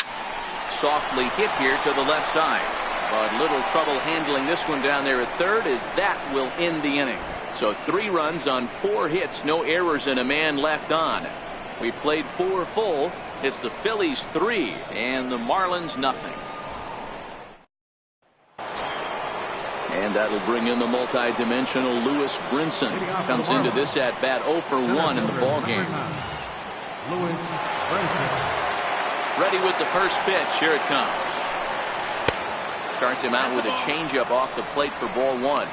Softly hit here to the left side. But little trouble handling this one down there at third as that will end the inning. So 3 runs on 4 hits, no errors, and a man left on. We played 4 full. It's the Phillies 3 and the Marlins nothing. And that'll bring in the multi-dimensional Lewis Brinson. Comes into this at bat 0 for 1 in the ball game. Lewis Brinson. Ready with the first pitch. Here it comes. Starts him out with a changeup off the plate for ball 1.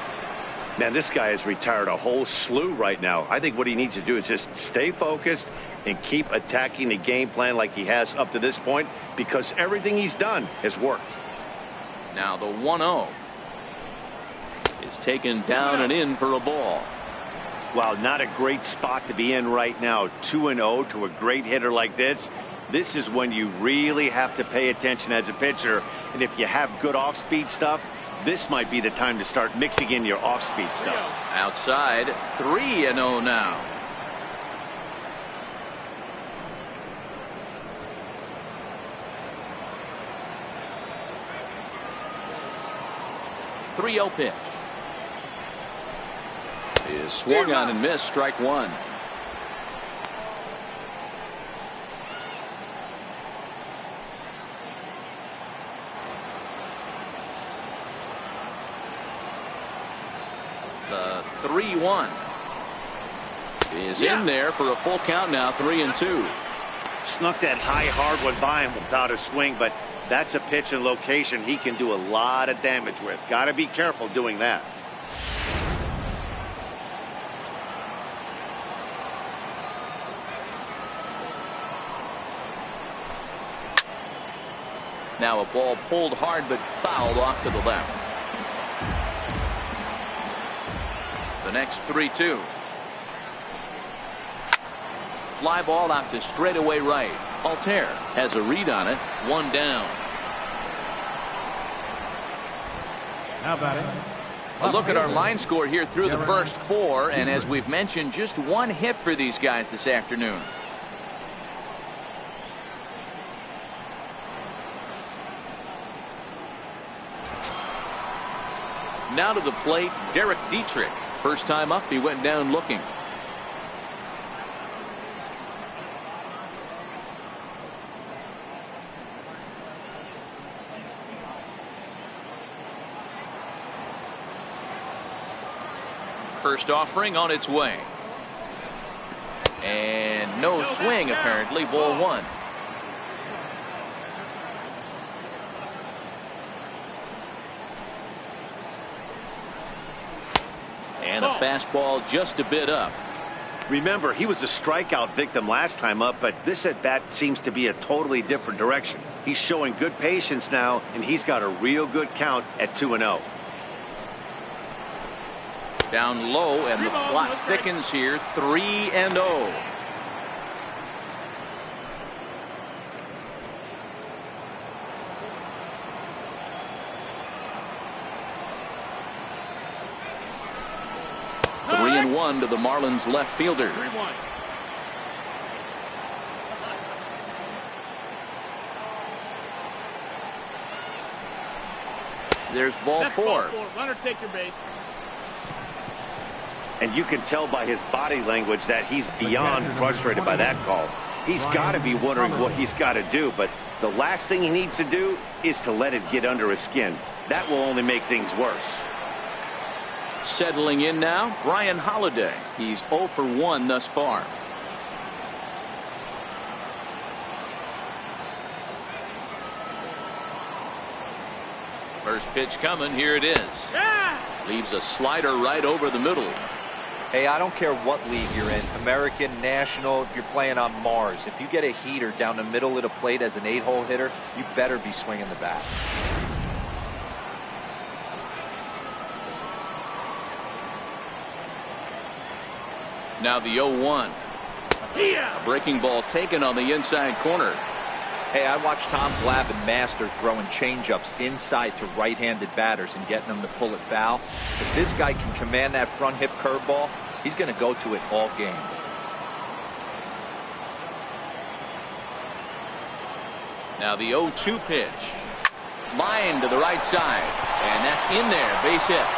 Man, this guy has retired a whole slew right now. I think what he needs to do is just stay focused and keep attacking the game plan like he has up to this point, because everything he's done has worked. Now the 1-0 is taken down and in for a ball. Wow, not a great spot to be in right now. 2-0 to a great hitter like this. This is when you really have to pay attention as a pitcher. And if you have good off-speed stuff, this might be the time to start mixing in your off-speed stuff. Outside, 3-0 now. The 3-0 pitch is swung on and missed. Strike 1. The 3-1 is in there for a full count now. 3-2. Snuck that high hard one by him without a swing, but that's a pitch and location he can do a lot of damage with. Got to be careful doing that. Now a ball pulled hard but fouled off to the left. The next 3-2. Fly ball out to straightaway right. Altair has a read on it. 1 down. Now batting. A look at our line score here through the first 4, and as we've mentioned, just 1 hit for these guys this afternoon. Now to the plate, Derek Dietrich. First time up, he went down looking. First offering on its way. And no swing, apparently. Ball 1. And a fastball just a bit up. Remember, he was a strikeout victim last time up, but this at bat seems to be a totally different direction. He's showing good patience now, and he's got a real good count at 2-0. Down low, and the plot thickens here. 3-0. And 1 to the Marlins left fielder. 3-1. There's ball 4. Runner take your base. And you can tell by his body language that he's beyond frustrated by that call. He's got to be wondering what he's got to do, but the last thing he needs to do is to let it get under his skin. That will only make things worse. Settling in now, Brian Holiday. He's 0 for 1 thus far. First pitch coming. Here it is. Leaves a slider right over the middle. Hey, I don't care what league you're in, American, National, if you're playing on Mars. If you get a heater down the middle of the plate as an 8-hole hitter, you better be swinging the bat. Now the 0-1. A breaking ball taken on the inside corner. Hey, I watched Tom Glavine master throwing changeups inside to right-handed batters and getting them to pull it foul. If this guy can command that front hip curveball, he's going to go to it all game. Now the 0-2 pitch. Line to the right side. And that's in there. Base hit.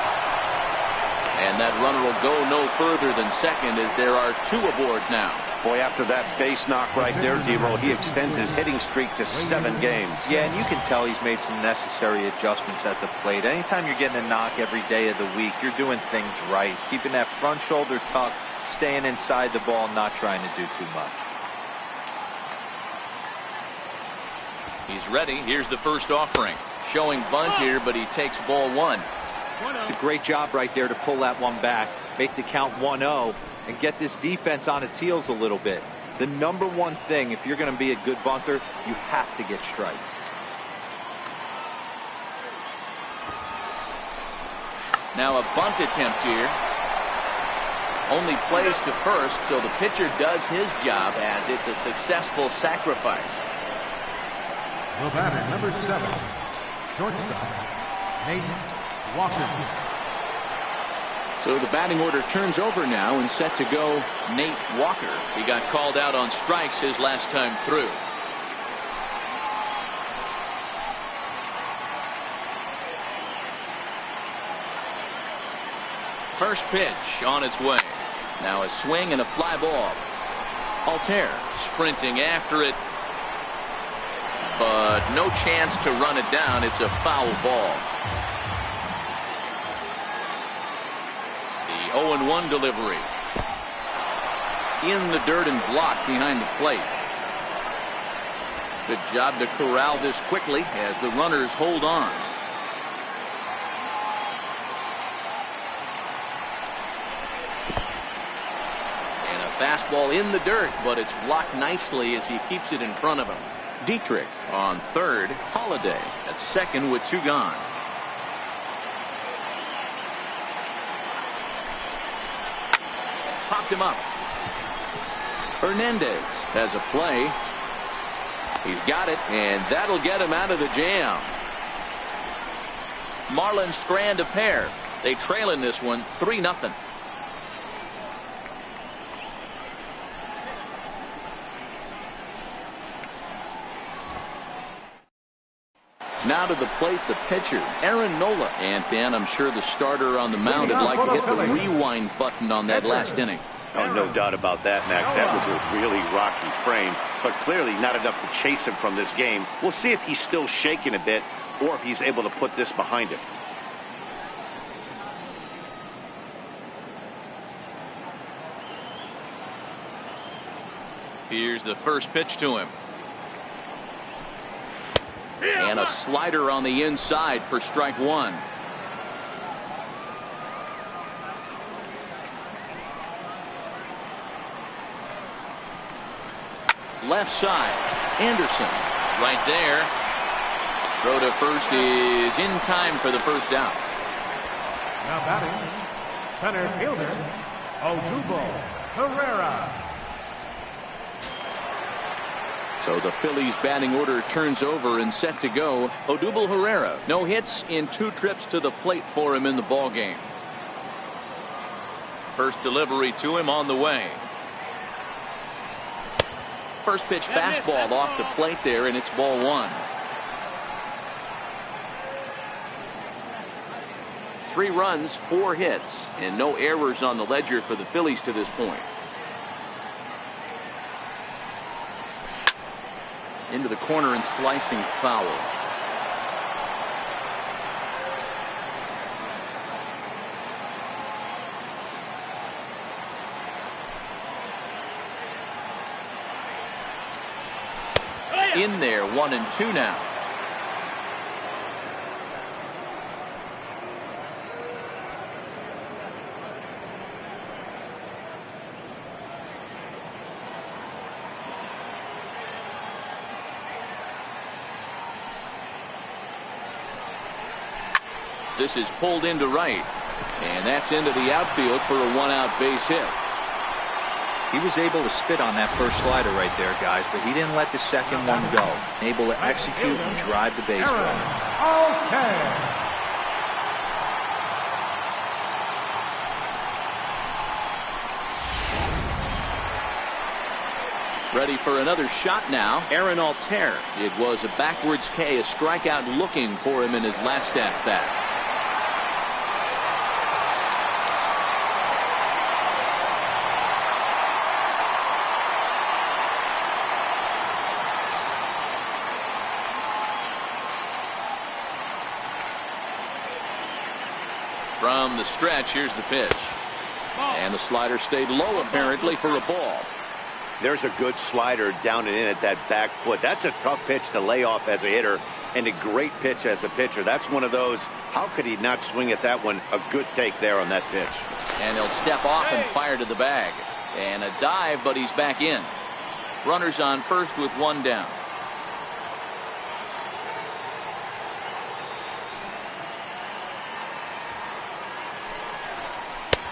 And that runner will go no further than second as there are 2 aboard now. Boy, after that base knock right there, D-Roll, he extends his hitting streak to 7 games. Yeah, and you can tell he's made some necessary adjustments at the plate. Anytime you're getting a knock every day of the week, you're doing things right. He's keeping that front shoulder tucked, staying inside the ball, not trying to do too much. He's ready. Here's the first offering. Showing bunt here, but he takes ball 1. It's a great job right there to pull that one back, make the count 1-0, and get this defense on its heels a little bit. The number one thing, if you're going to be a good bunter, you have to get strikes. Now a bunt attempt here. Only plays to first, so the pitcher does his job as it's a successful sacrifice. The batter, number 7, shortstop, Nate Walker. So the batting order turns over now and set to go Nate Walker. He got called out on strikes his last time through. First pitch on its way. Now a swing and a fly ball. Altair sprinting after it, but no chance to run it down. It's a foul ball. The 0-1 delivery. In the dirt and blocked behind the plate. Good job to corral this quickly as the runners hold on. And a fastball in the dirt, but it's blocked nicely as he keeps it in front of him. Dietrich on third. Holiday at second with 2 gone. Popped him up. Hernandez has a play. He's got it, and that'll get him out of the jam. Marlins strand a pair. They trail in this one 3-0. Now to the plate, the pitcher, Aaron Nola. And Dan, I'm sure the starter on the mound would like to hit the rewind button on that last inning. Oh, no doubt about that, Mac. That was a really rocky frame, but clearly not enough to chase him from this game. We'll see if he's still shaking a bit or if he's able to put this behind him. Here's the first pitch to him. And a slider on the inside for strike 1. Left side. Anderson right there. Throw to first is in time for the first out. Now batting, center fielder, Odubel Herrera. So the Phillies batting order turns over and set to go. Odubel Herrera, no hits in 2 trips to the plate for him in the ball game. First delivery to him on the way. First pitch fastball off the plate there, and it's ball 1. 3 runs, 4 hits, and no errors on the ledger for the Phillies to this point. Into the corner and slicing foul. In there, 1-2 now. This is pulled into right, and that's into the outfield for a 1-out base hit. He was able to spit on that first slider right there, guys, but he didn't let the second one go. Able to execute and drive the baseball. Okay. Ready for another shot now. Aaron Altair. It was a backwards K, a strikeout looking for him in his last at bat. From the stretch, here's the pitch. And the slider stayed low apparently for a ball. There's a good slider down and in at that back foot. That's a tough pitch to lay off as a hitter, and a great pitch as a pitcher. That's one of those, how could he not swing at that one? A good take there on that pitch. And he'll step off and fire to the bag. And a dive, but he's back in. Runners on first with one down.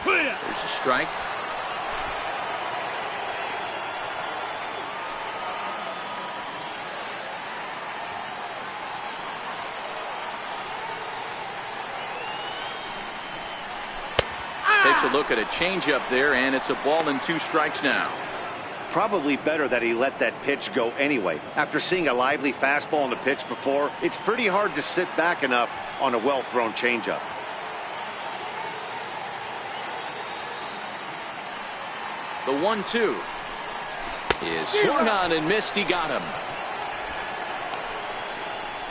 There's a strike. Takes a look at a changeup there, and it's a ball and 2 strikes now. Probably better that he let that pitch go anyway. After seeing a lively fastball on the pitch before, it's pretty hard to sit back enough on a well-thrown changeup. The 1-2 is swung on and missed. He got him.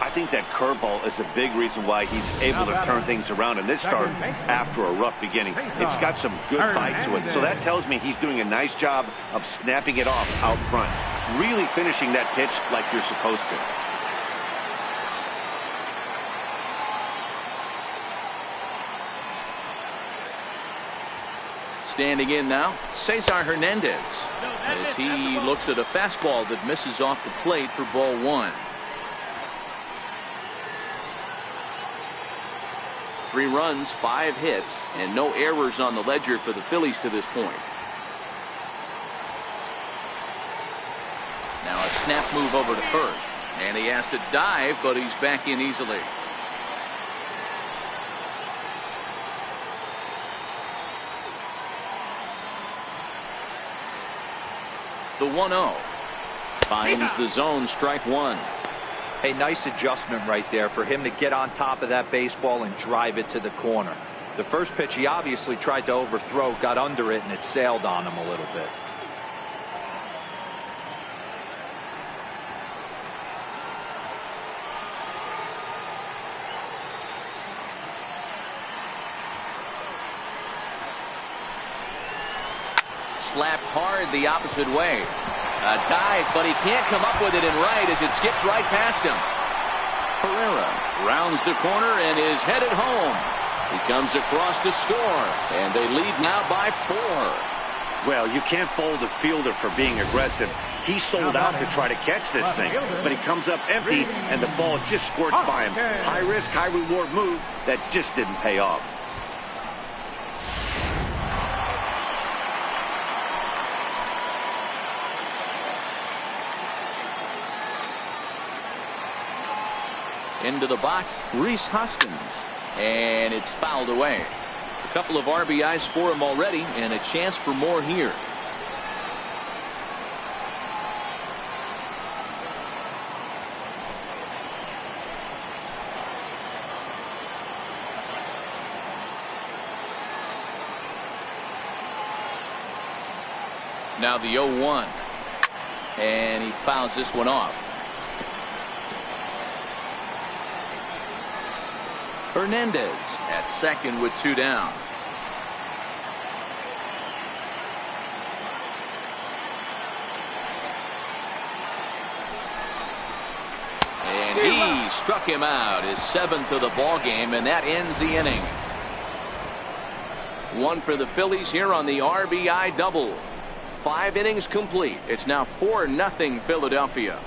I think that curveball is a big reason why he's able to turn things around in this start after a rough beginning. It's got some good bite to it. So that tells me he's doing a nice job of snapping it off out front. Really finishing that pitch like you're supposed to. Standing in now, Cesar Hernandez, as he looks at a fastball that misses off the plate for ball 1. 3 runs, 5 hits, and no errors on the ledger for the Phillies to this point. Now a snap move over to first, and he has to dive, but he's back in easily. The 1-0 finds the zone, strike 1. Hey, nice adjustment right there for him to get on top of that baseball and drive it to the corner. The first pitch he obviously tried to overthrow, got under it, and it sailed on him a little bit. Slapped hard the opposite way. A dive, but he can't come up with it in right as it skips right past him. Pereira rounds the corner and is headed home. He comes across to score, and they lead now by 4. Well, you can't fault the fielder for being aggressive. He sold out to try to catch this thing, but he comes up empty, and the ball just squirts by him. High risk, high reward move that just didn't pay off. Into the box, Rhys Hoskins, and it's fouled away. A couple of RBIs for him already, and a chance for more here. Now the 0-1, and he fouls this one off. Hernandez at second with 2 down. And he struck him out, his 7th of the ball game, and that ends the inning. 1 for the Phillies here on the RBI double. 5 innings complete. It's now 4-0 Philadelphia.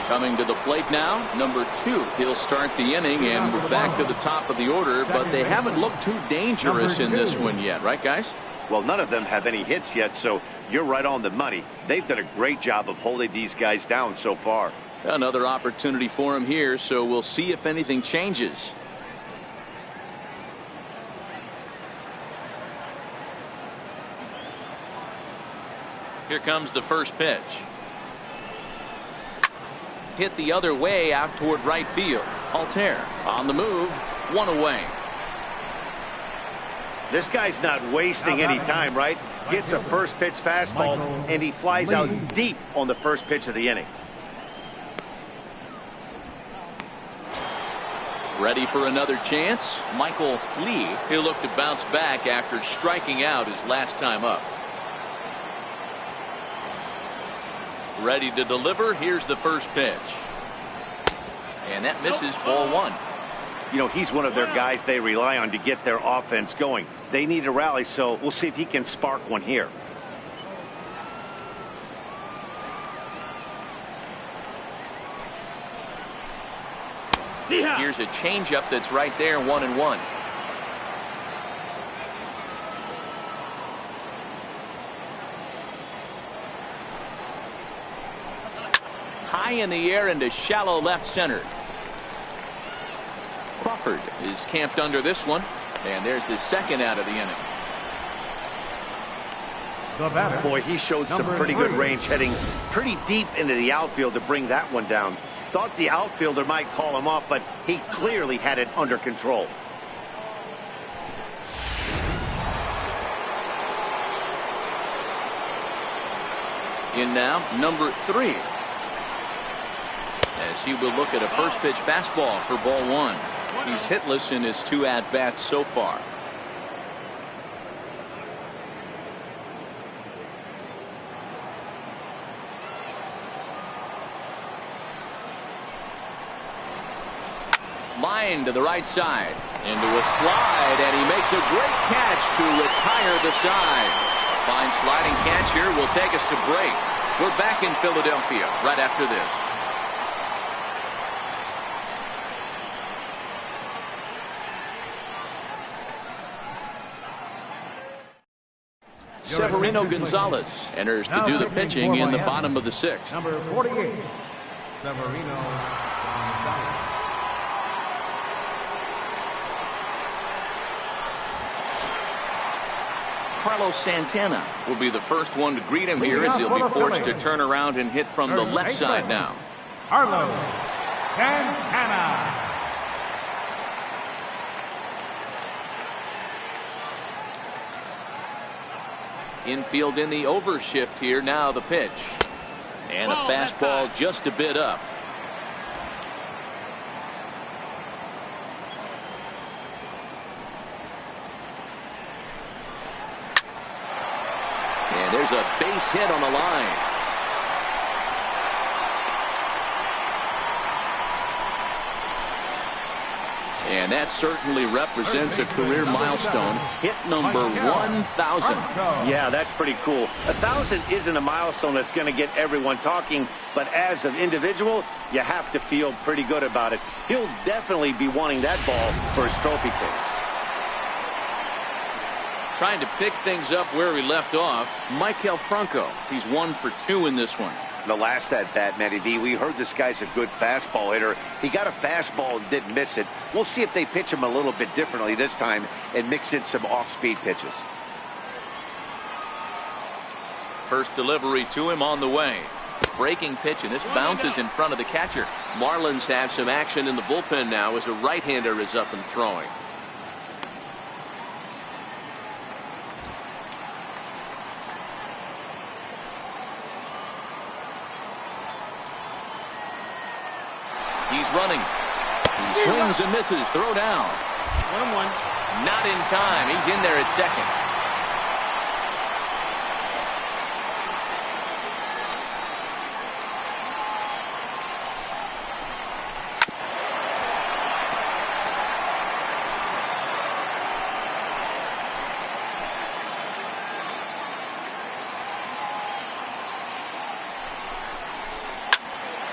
Coming to the plate now, number 2. He'll start the inning, and we're back to the top of the order, but they haven't looked too dangerous in this one yet, right, guys? Well, none of them have any hits yet, so you're right on the money. They've done a great job of holding these guys down so far. Another opportunity for him here, so we'll see if anything changes. Here comes the first pitch. Hit the other way out toward right field. Altair on the move, 1 away. This guy's not wasting any time, right? Gets a first pitch fastball, and he flies out deep on the first pitch of the inning. Ready for another chance. Michael Lee. He'll look to bounce back after striking out his last time up. Ready to deliver. Here's the first pitch. And that misses, ball one. You know, he's one of their guys they rely on to get their offense going. They need a rally, so we'll see if he can spark one here. Here's a changeup that's right there, 1-1. High in the air into shallow left center. Crawford is camped under this one, and there's the second out of the inning. Boy, he showed some pretty good range, heading pretty deep into the outfield to bring that one down. Thought the outfielder might call him off, but he clearly had it under control. In now, number 3. As he will look at a first pitch fastball for ball one. He's hitless in his 2 at-bats so far. Line to the right side. Into a slide, and he makes a great catch to retire the side. Fine sliding catch here will take us to break. We're back in Philadelphia right after this. Severino Gonzalez enters to do the pitching in the bottom of the 6th. Number 48, Severino Gonzalez. Carlos Santana will be the first one to greet him here as he'll be forced to turn around and hit from the left side now. Carlos Santana. Infield in the overshift here. Now the pitch. And a fastball just a bit up. And there's a base hit on the line. And that certainly represents a career milestone. Hit number 1,000. Yeah, that's pretty cool. 1,000 isn't a milestone that's going to get everyone talking, but as an individual, you have to feel pretty good about it. He'll definitely be wanting that ball for his trophy case. Trying to pick things up where he left off, Maikel Franco. He's 1 for 2 in this one. The last at bat, Matty B, we heard this guy's a good fastball hitter. He got a fastball and didn't miss it. We'll see if they pitch him a little bit differently this time and mix in some off-speed pitches. First delivery to him on the way. Breaking pitch, and this bounces in front of the catcher. Marlins have some action in the bullpen now as a right-hander is up and throwing. He's running. He swings and misses. Throw down. 1-1. Not in time. He's in there at second.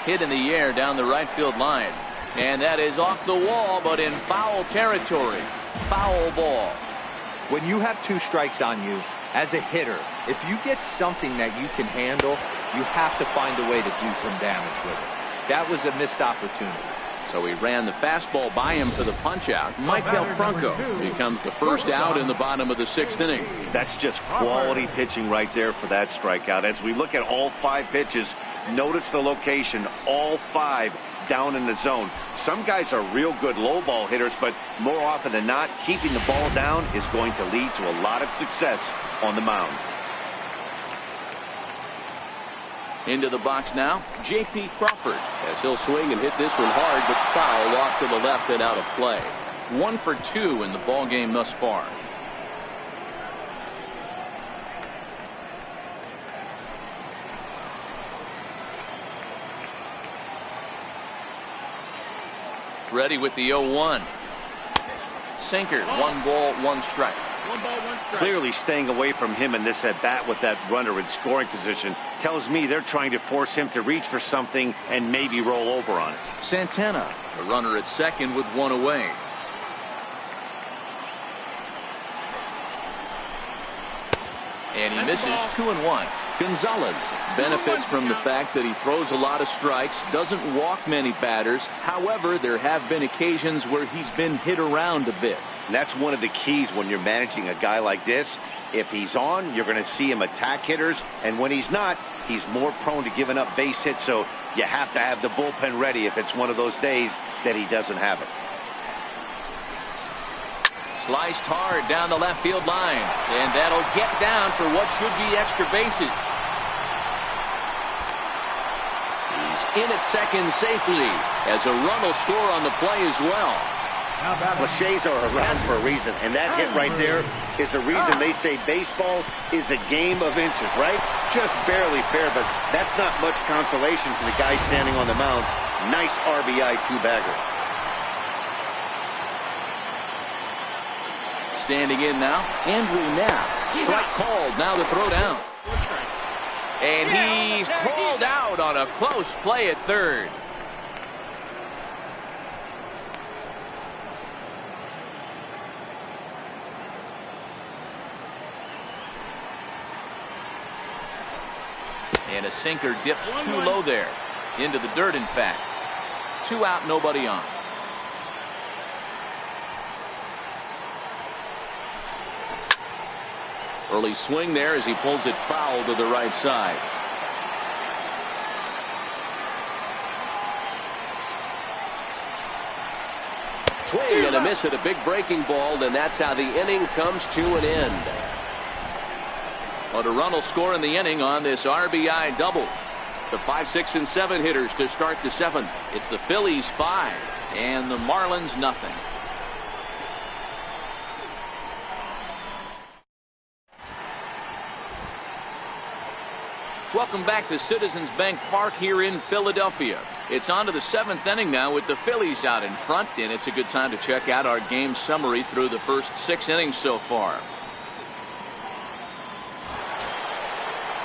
Hit in the air down the right field line. And that is off the wall, but in foul territory. Foul ball. When you have 2 strikes on you, as a hitter, if you get something that you can handle, you have to find a way to do some damage with it. That was a missed opportunity. So he ran the fastball by him for the punch-out. Maikel Franco becomes the first out in the bottom of the 6th inning. That's just quality pitching right there for that strikeout. As we look at all 5 pitches, notice the location. All 5 down in the zone. Some guys are real good low ball hitters, but more often than not, keeping the ball down is going to lead to a lot of success on the mound. Into the box now, J.P. Crawford, as he'll swing and hit this one hard, but foul off to the left and out of play. 1 for 2 in the ball game thus far. Ready with the 0-1. Sinker, 1 ball, 1 strike. 1 ball, 1 strike. Clearly staying away from him in this at-bat with that runner in scoring position tells me they're trying to force him to reach for something and maybe roll over on it. Santana, the runner at second with 1 away. And he misses 2-1. Gonzalez benefits from the fact that he throws a lot of strikes, doesn't walk many batters. However, there have been occasions where he's been hit around a bit. And that's one of the keys when you're managing a guy like this. If he's on, you're going to see him attack hitters, and when he's not, he's more prone to giving up base hits, so you have to have the bullpen ready if it's one of those days that he doesn't have it. Sliced hard down the left field line, and that'll get down for what should be extra bases. He's in at second safely, as a run will score on the play as well. Cliches are around for a reason, and that hit right there is the reason they say baseball is a game of inches, right? Just barely fair, but that's not much consolation for the guy standing on the mound. Nice RBI two-bagger. Standing in now, Andrew Knapp. Strike called, now the throw down. And he's called out on a close play at third. And a sinker dips too low there. Into the dirt, in fact. 2 out, nobody on. Early swing there as he pulls it foul to the right side. Swing and a miss at a big breaking ball, and that's how the inning comes to an end. But a run will score in the inning on this RBI double. The 5, 6, and 7 hitters to start the 7th. It's the Phillies 5 and the Marlins nothing. Welcome back to Citizens Bank Park here in Philadelphia. It's on to the 7th inning now with the Phillies out in front, and it's a good time to check out our game summary through the first 6 innings so far.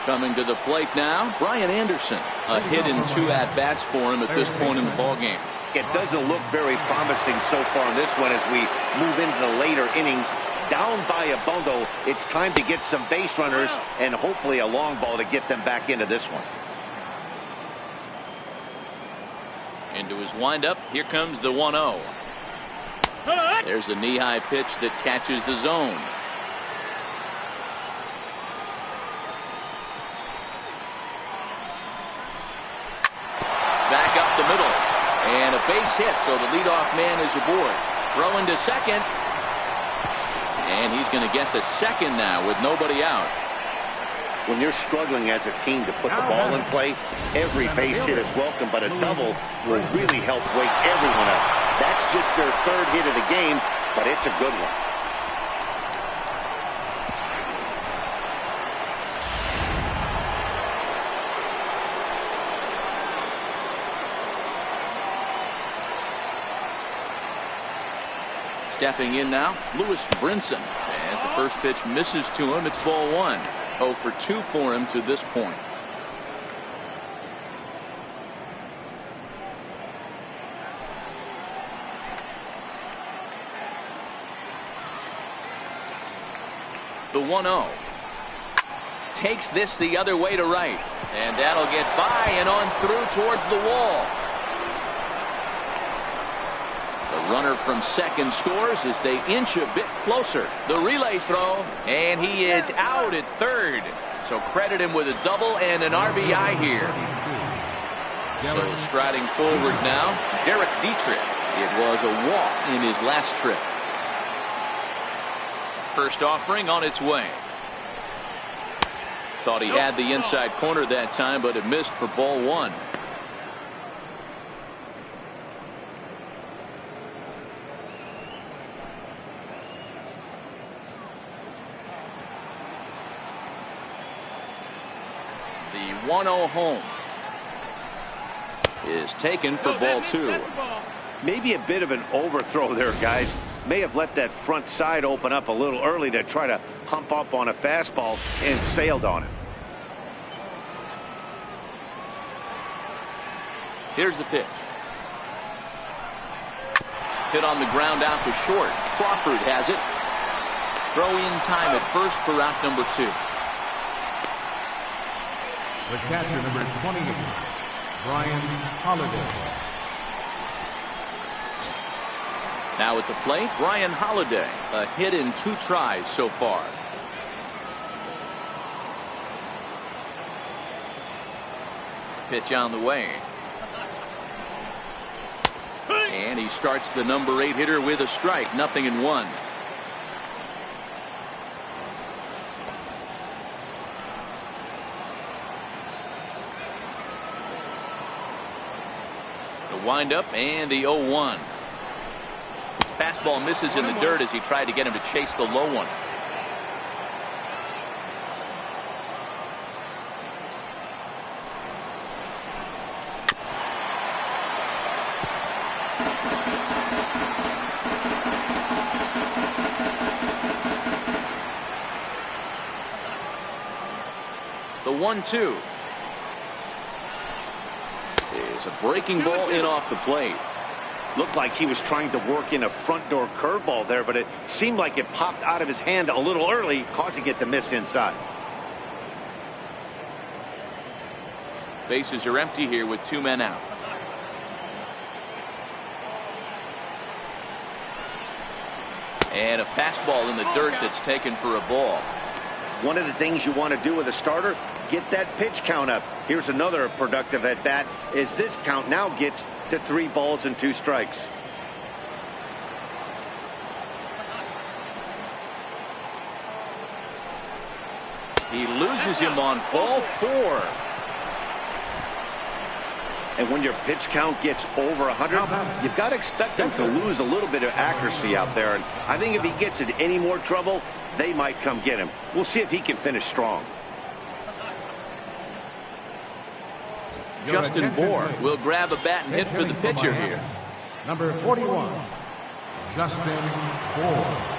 Coming to the plate now, Brian Anderson. A hit in 2 at-bats for him at this point in the ballgame. It doesn't look very promising so far in this one as we move into the later innings. Down by a bundle, it's time to get some base runners and hopefully a long ball to get them back into this one. Into his windup, here comes the 1-0. There's a knee-high pitch that catches the zone. Back up the middle, and a base hit, so the leadoff man is aboard. Throw into second. And he's going to get to second now with nobody out. When you're struggling as a team to put the ball in play, every base hit is welcome, but a double will really help wake everyone up. That's just their 3rd hit of the game, but it's a good one. Stepping in now, Lewis Brinson. As the first pitch misses to him, it's ball 1. 0 for 2 for him to this point. The 1-0. Takes this the other way to right. And that'll get by and on through towards the wall. The runner from second scores as they inch a bit closer. The relay throw, and he is out at third. So credit him with a double and an RBI here. So striding forward now, Derek Dietrich. It was a walk in his last trip. First offering on its way. Thought he had the inside corner that time, but it missed for ball one. The 1-0 home is taken for ball two. Maybe a bit of an overthrow there, guys. May have let that front side open up a little early to try to hump up on a fastball and sailed on it. Here's the pitch. Hit on the ground out to short. Crawford has it. Throw in time at first for out number two. The catcher, number 28, Brian Holiday. Now at the plate, Brian Holiday. A hit in 2 tries so far. Pitch on the way. And he starts the number 8 hitter with a strike. 0-1. The windup and the 0-1. Fastball misses in the dirt as he tried to get him to chase the low one. The 1-2 is a breaking ball in off the plate. Looked like he was trying to work in a front door curveball there, but it seemed like it popped out of his hand a little early, causing it to miss inside. Bases are empty here with 2 men out. And a fastball in the dirt that's taken for a ball. One of the things you want to do with a starter, get that pitch count up. Here's another productive at bat as this count now gets to 3 balls and 2 strikes. He loses him on ball 4. And when your pitch count gets over 100, you've got to expect them to lose a little bit of accuracy out there. And I think if he gets in any more trouble, they might come get him. We'll see if he can finish strong. Justin Bohr will grab a bat and hit for the pitcher here. Number 41, Justin Bohr.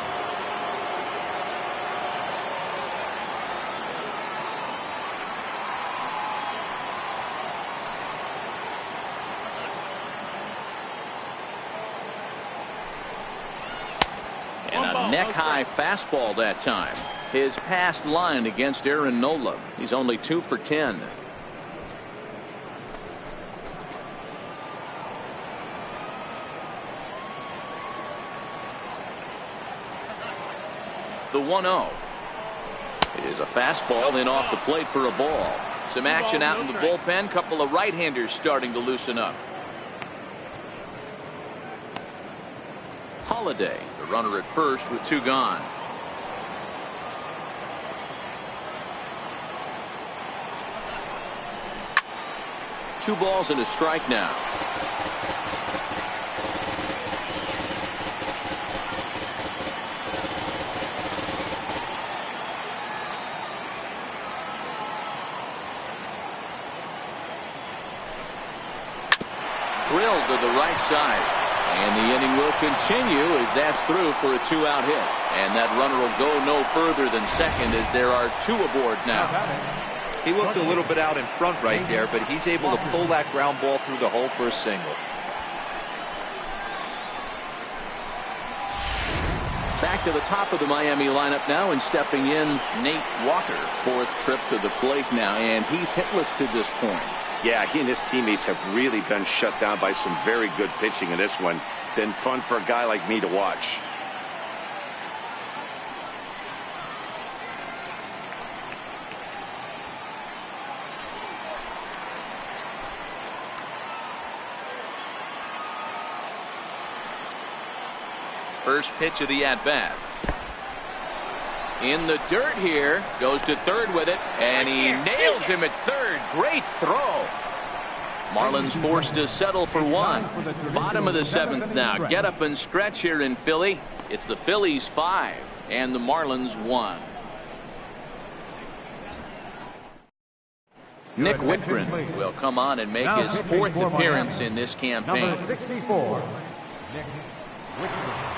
And a neck-high fastball that time. His past line against Aaron Nola. He's only 2 for 10. The 1-0. It is a fastball in off the plate for a ball. Some action out in the bullpen. Couple of right-handers starting to loosen up. Holiday, the runner at first with 2 gone. Two balls and a strike now. Drilled to the right side. And the inning will continue as that's through for a 2-out hit. And that runner will go no further than second as there are 2 aboard now. He looked a little bit out in front right there, but he's able to pull that ground ball through the hole for a single. Back to the top of the Miami lineup now, and stepping in Nate Walker. 4th trip to the plate now, and he's hitless to this point. Yeah, he and his teammates have really been shut down by some very good pitching in this one. Been fun for a guy like me to watch. First pitch of the at-bat. In the dirt here. Goes to third with it. And he nails him at third. Great throw. Marlins forced to settle for one. Bottom of the seventh now. Get up and stretch here in Philly. It's the Phillies 5 and the Marlins 1. Nick Whitgren will come on and make his fourth appearance in this campaign. Number 64, Nick Whitgren.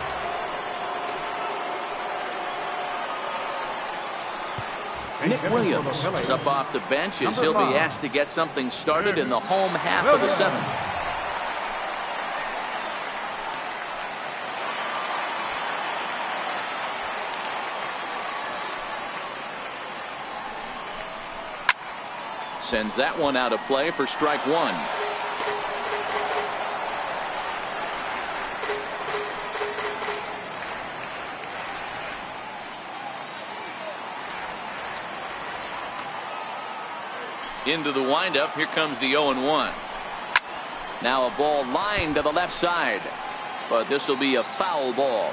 Nick Williams is up off the bench as he'll be asked to get something started in the home half of the seventh. Sends that one out of play for strike one. Into the windup. Here comes the 0-1. Now a ball lined to the left side, but this will be a foul ball.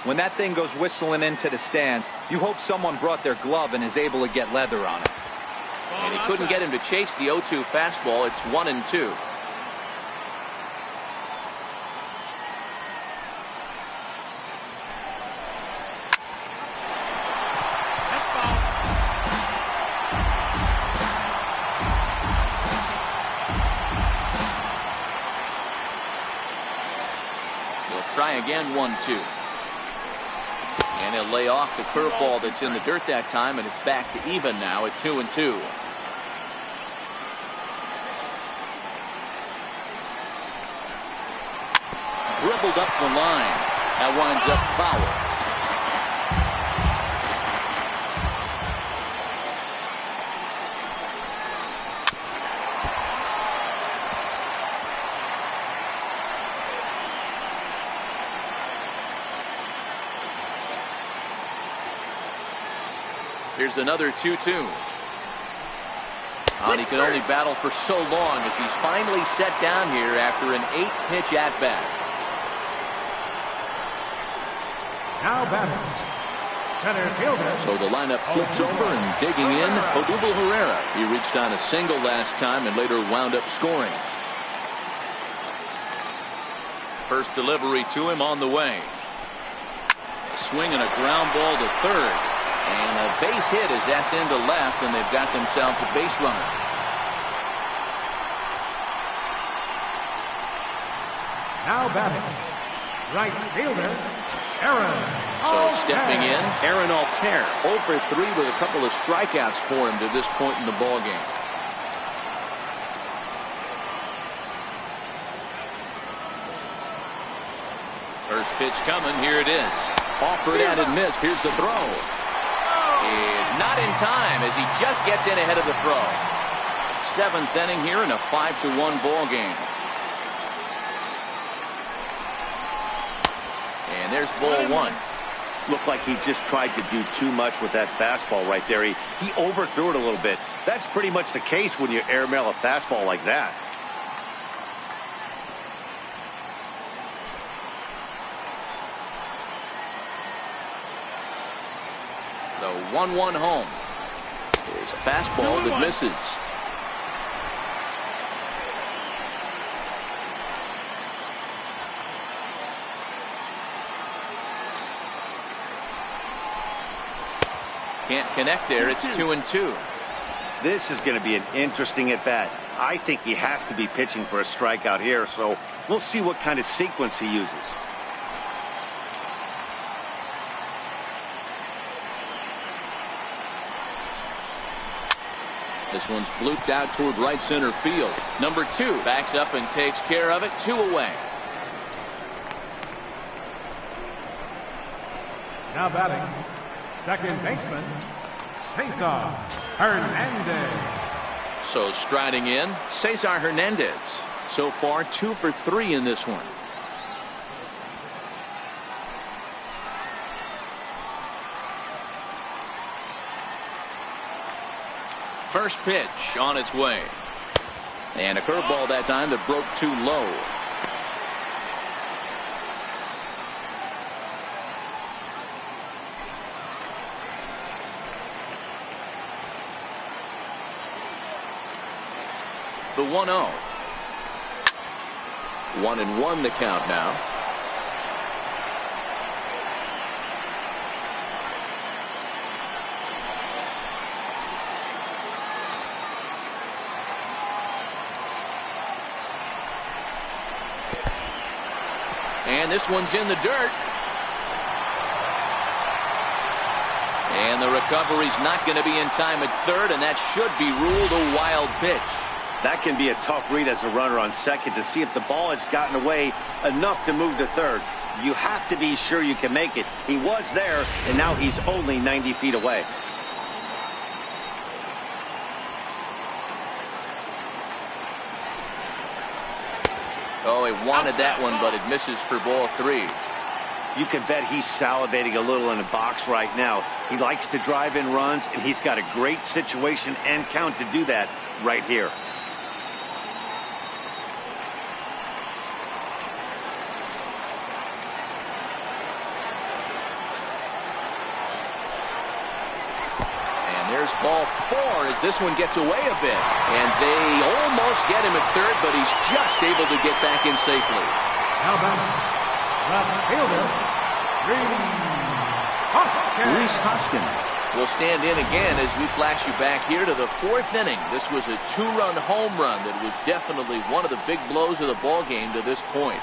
When that thing goes whistling into the stands, you hope someone brought their glove and is able to get leather on it. And he couldn't get him to chase the 0-2 fastball. It's 1-2. Try again, 1-2. And he'll lay off the curveball that's in the dirt that time, and it's back to even now at 2-2. Dribbled up the line. That winds up foul. Here's another 2-2. And he can only battle for so long as he's finally set down here after an 8-pitch at-bat. Now batting, center fielder. So the lineup flips over and digging in, Odubel Herrera. He reached on a single last time and later wound up scoring. First delivery to him on the way. A swing and a ground ball to third. And a base hit as that's into left, and they've got themselves a base runner. Now batting, right fielder, Aaron. So stepping in, Aaron Altair, 0 for 3 with a couple of strikeouts for him to this point in the ballgame. First pitch coming, here it is. Offered and missed. Here's the throw. Not in time as he just gets in ahead of the throw. 7th inning here in a 5-1 ball game. And there's ball one. Looked like he just tried to do too much with that fastball right there. He overthrew it a little bit. That's pretty much the case when you airmail a fastball like that. The 1-1 home is a fastball that misses. Can't connect there. It's 2-2. This is going to be an interesting at bat. I think he has to be pitching for a strikeout here, so we'll see what kind of sequence he uses. This one's blooped out toward right center field. Number 2 backs up and takes care of it. 2 away. Now batting, second baseman, Cesar Hernandez. So striding in, Cesar Hernandez. So far 2 for 3 in this one. First pitch on its way. And a curveball that time that broke too low. The 1-0. 1-1 the count now. And this one's in the dirt. And the recovery's not going to be in time at third, and that should be ruled a wild pitch. That can be a tough read as a runner on second to see if the ball has gotten away enough to move to third. You have to be sure you can make it. He was there, and now he's only 90 feet away. Oh, he wanted that one, but it misses for ball 3. You can bet he's salivating a little in the box right now. He likes to drive in runs, and he's got a great situation and count to do that right here. There's ball 4 as this one gets away a bit. And they almost get him at third, but he's just able to get back in safely. How about left fielder, Rhys Hoskins will stand in again as we flash you back here to the 4th inning. This was a 2-run home run that was definitely one of the big blows of the ball game to this point.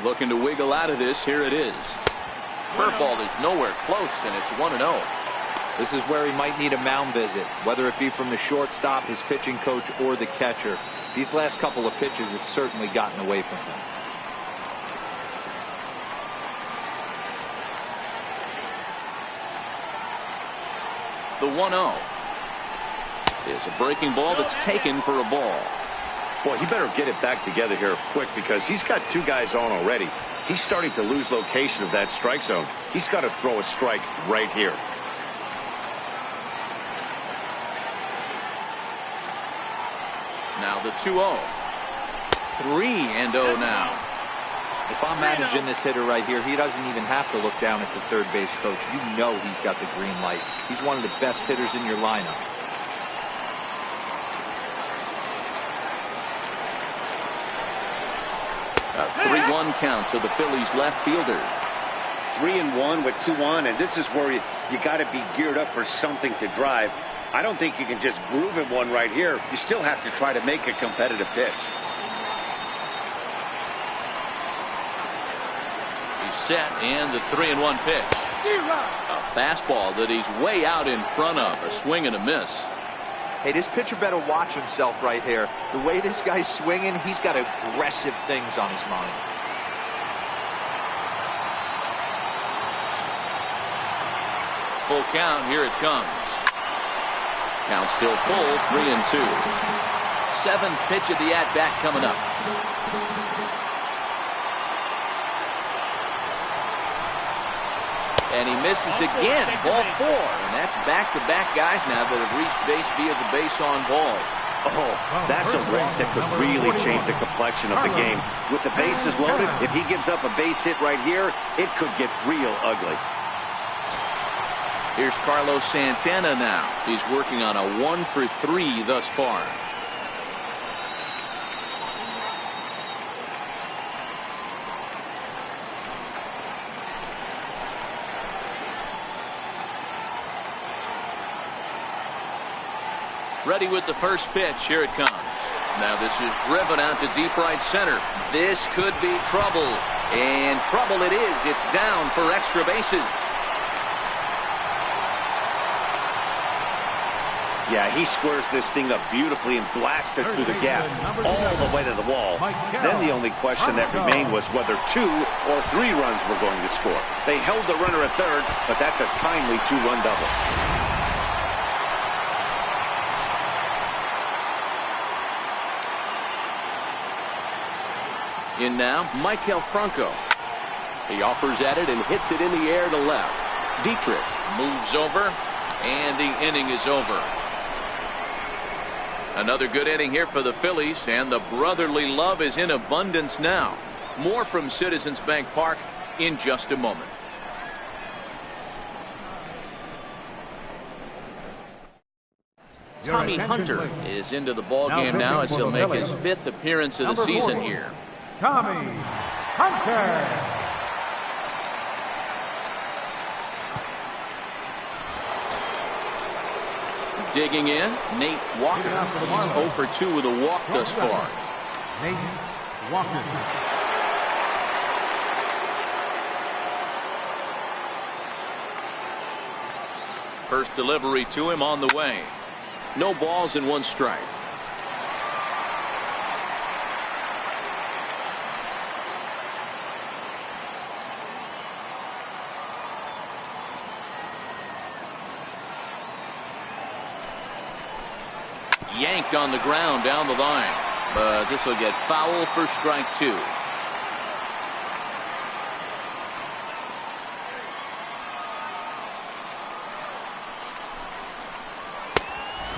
Looking to wiggle out of this. Here it is. Curveball is nowhere close, and it's 1-0. This is where he might need a mound visit, whether it be from the shortstop, his pitching coach, or the catcher. These last couple of pitches have certainly gotten away from him. The 1-0 is a breaking ball that's taken for a ball. Boy, he better get it back together here quick because he's got 2 guys on already. He's starting to lose location of that strike zone. He's got to throw a strike right here. Now the 2-0. 3-0 now. If I'm managing this hitter right here, he doesn't even have to look down at the third base coach. You know he's got the green light. He's one of the best hitters in your lineup. A 3-1 count to the Phillies left fielder. 3-1 with 2 on, and this is where you got to be geared up for something to drive. I don't think you can just groove in one right here. You still have to try to make a competitive pitch. He's set, and the 3-1 pitch. A fastball that he's way out in front of. A swing and a miss. Hey, this pitcher better watch himself right here. The way this guy's swinging, he's got aggressive things on his mind. Full count. Here it comes. Count still full. 3-2. 7th pitch of the at-bat coming up. And he misses again. Ball 4. And that's back-to-back guys now that have reached base via the base on ball. Oh, that's a rate that could really change the complexion of the game. With the bases loaded, if he gives up a base hit right here, it could get real ugly. Here's Carlos Santana now. He's working on a 1-for-3 thus far. Ready with the first pitch. Here it comes. Now this is driven out to deep right center. This could be trouble. And trouble it is. It's down for extra bases. Yeah, he squares this thing up beautifully and blasts it through the gap all the way to the wall. Then the only question that remained was whether 2 or 3 runs were going to score. They held the runner at third, but that's a timely 2-run double. In now, Maikel Franco. He offers at it and hits it in the air to left. Dietrich moves over, and the inning is over. Another good inning here for the Phillies, and the brotherly love is in abundance now. More from Citizens Bank Park in just a moment. Tommy Hunter is into the ball game now as he'll make his 5th appearance of the season here. Tommy Hunter. Digging in, Nate Walker. He's 0 for 2 with a walk thus far. Nate Walker. First delivery to him on the way. No balls and 1 strike. Yanked on the ground down the line, but this will get foul for strike 2.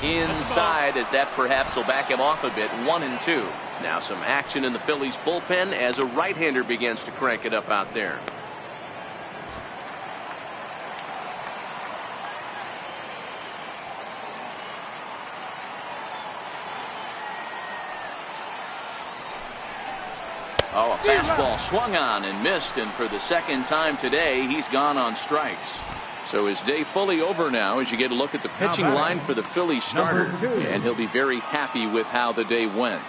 Inside, as that perhaps will back him off a bit. 1-2. Now some action in the Phillies bullpen as a right-hander begins to crank it up out there. Oh, a fastball swung on and missed, and for the second time today, he's gone on strikes. So his day fully over now as you get a look at the pitching line for the Phillies starter, and he'll be very happy with how the day went.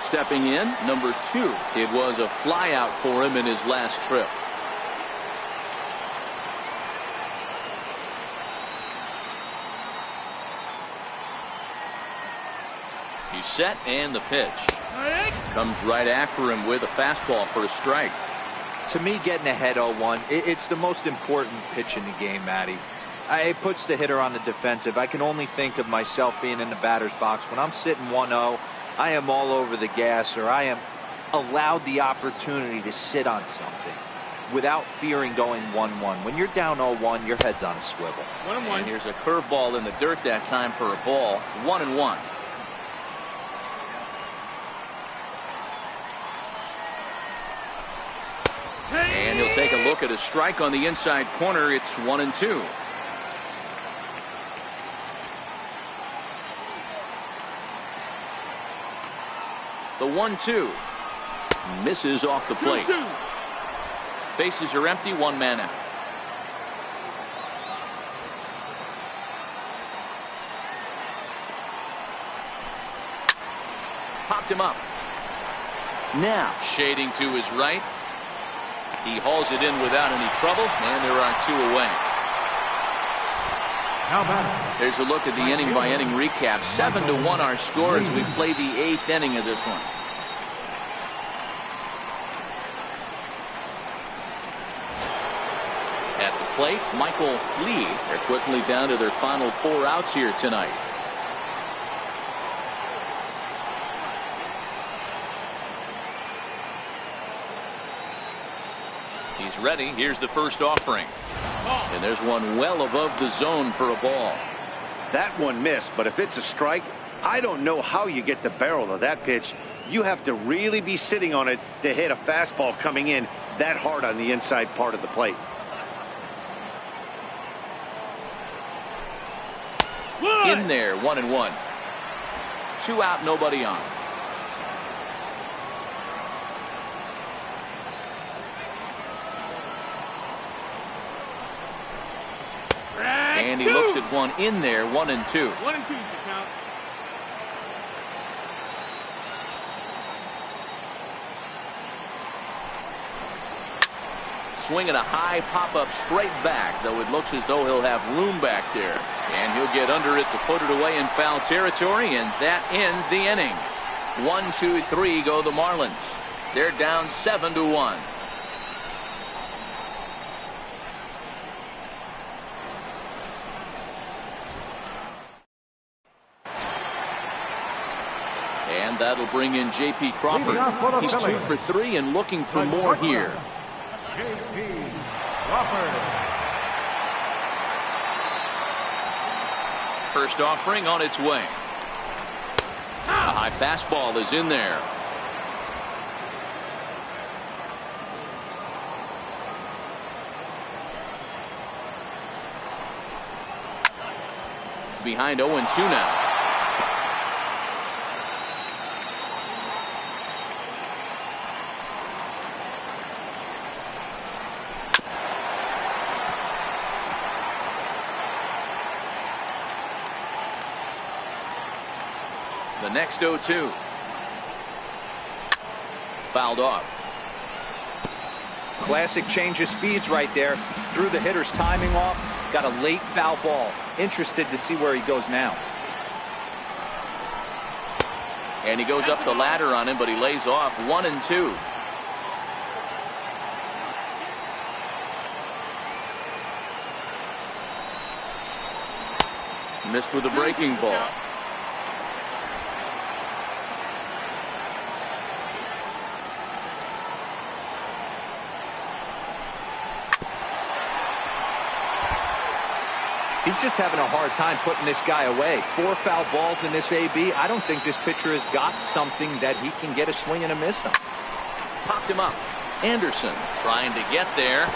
Stepping in, number 2. It was a flyout for him in his last trip. He's set, and the pitch comes right after him with a fastball for a strike. To me, getting ahead 0-1, it's the most important pitch in the game, Matty. It puts the hitter on the defensive. I can only think of myself being in the batter's box. When I'm sitting 1-0, I am all over the gas, or I am allowed the opportunity to sit on something without fearing going 1-1. When you're down 0-1, your head's on a swivel. 1-1. And here's a curveball in the dirt that time for a ball. 1-1. And he'll take a look at a strike on the inside corner. It's 1-2. The 1-2 misses off the plate. 2-2. Bases are empty, 1 man out. Popped him up. Now shading to his right. He hauls it in without any trouble, and there are 2 away. There's a look at the inning by inning recap. 7-1 our score as we play the 8th inning of this one. At the plate, Michael Lee. They're quickly down to their final 4 outs here tonight. He's ready. Here's the first offering. And there's one well above the zone for a ball. That one missed, but if it's a strike, I don't know how you get the barrel of that pitch. You have to really be sitting on it to hit a fastball coming in that hard on the inside part of the plate. In there, 1-1. 2 out, nobody on. And he looks at one in there, 1-2. 1-2 is the count. Swinging a high pop-up straight back, though it looks as though he'll have room back there. And he'll get under it to put it away in foul territory, and that ends the inning. 1, 2, 3 go the Marlins. They're down 7-1. And that'll bring in J.P. Crawford. He's 2 for 3 and looking for more here. J.P. Crawford. First offering on its way. A high fastball is in there. Behind 0-2 now. The next 0-2. Fouled off. Classic change of speeds right there. Threw the hitter's timing off. Got a late foul ball. Interested to see where he goes now. And he goes up the ladder on him, but he lays off 1-2. Missed with a breaking ball. He's just having a hard time putting this guy away. 4 foul balls in this AB. I don't think this pitcher has got something that he can get a swing and a miss on. Popped him up. Anderson trying to get there,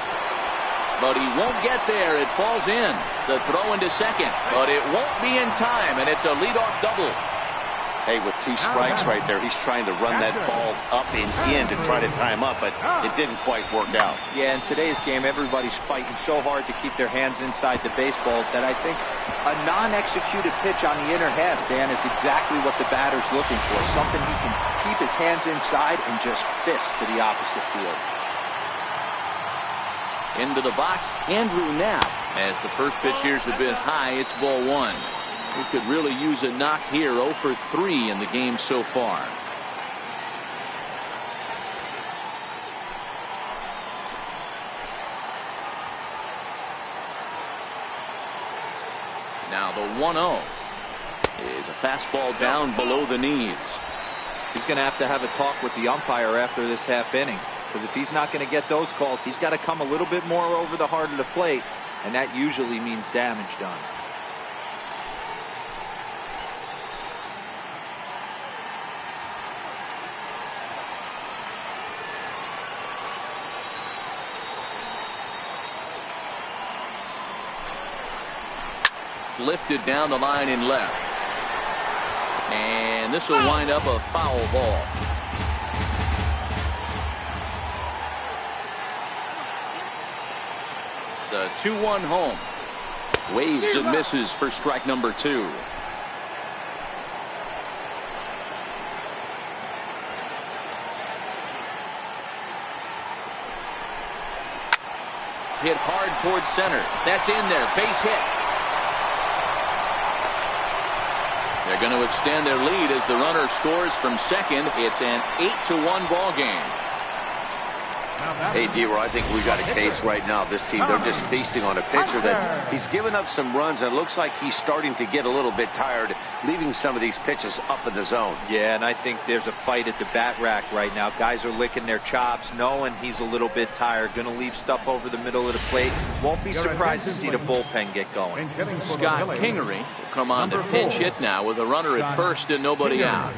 but he won't get there. It falls in. The throw into second, but it won't be in time, and it's a leadoff double. Hey, with 2 strikes right there, he's trying to run that ball up and in to try to tie him up, but it didn't quite work out. Yeah, in today's game, everybody's fighting so hard to keep their hands inside the baseball that I think a non-executed pitch on the inner half, Dan, is exactly what the batter's looking for. Something he can keep his hands inside and just fist to the opposite field. Into the box, Andrew Knapp. As the first pitch here's a bit high, it's ball 1. He could really use a knock here. 0 for 3 in the game so far. Now the 1-0 is a fastball down below the knees. He's going to have a talk with the umpire after this half inning, because if he's not going to get those calls, he's got to come a little bit more over the heart of the plate, and that usually means damage done. Lifted down the line in left, and this will wind up a foul ball. The 2-1 home. Waves and misses for strike number 2. Hit hard towards center. That's in there. Base hit. They're going to extend their lead as the runner scores from second. It's an 8-1 ball game. Hey, D-Roy, I think we got a case right now. This team, they're just feasting on a pitcher that he's given up some runs, and it looks like he's starting to get a little bit tired, leaving some of these pitches up in the zone. Yeah, and I think there's a fight at the bat rack right now. Guys are licking their chops, knowing he's a little bit tired, going to leave stuff over the middle of the plate. Won't be surprised to see the bullpen get going. Scott Kingery will come on to pinch hit now with a runner at first and nobody out.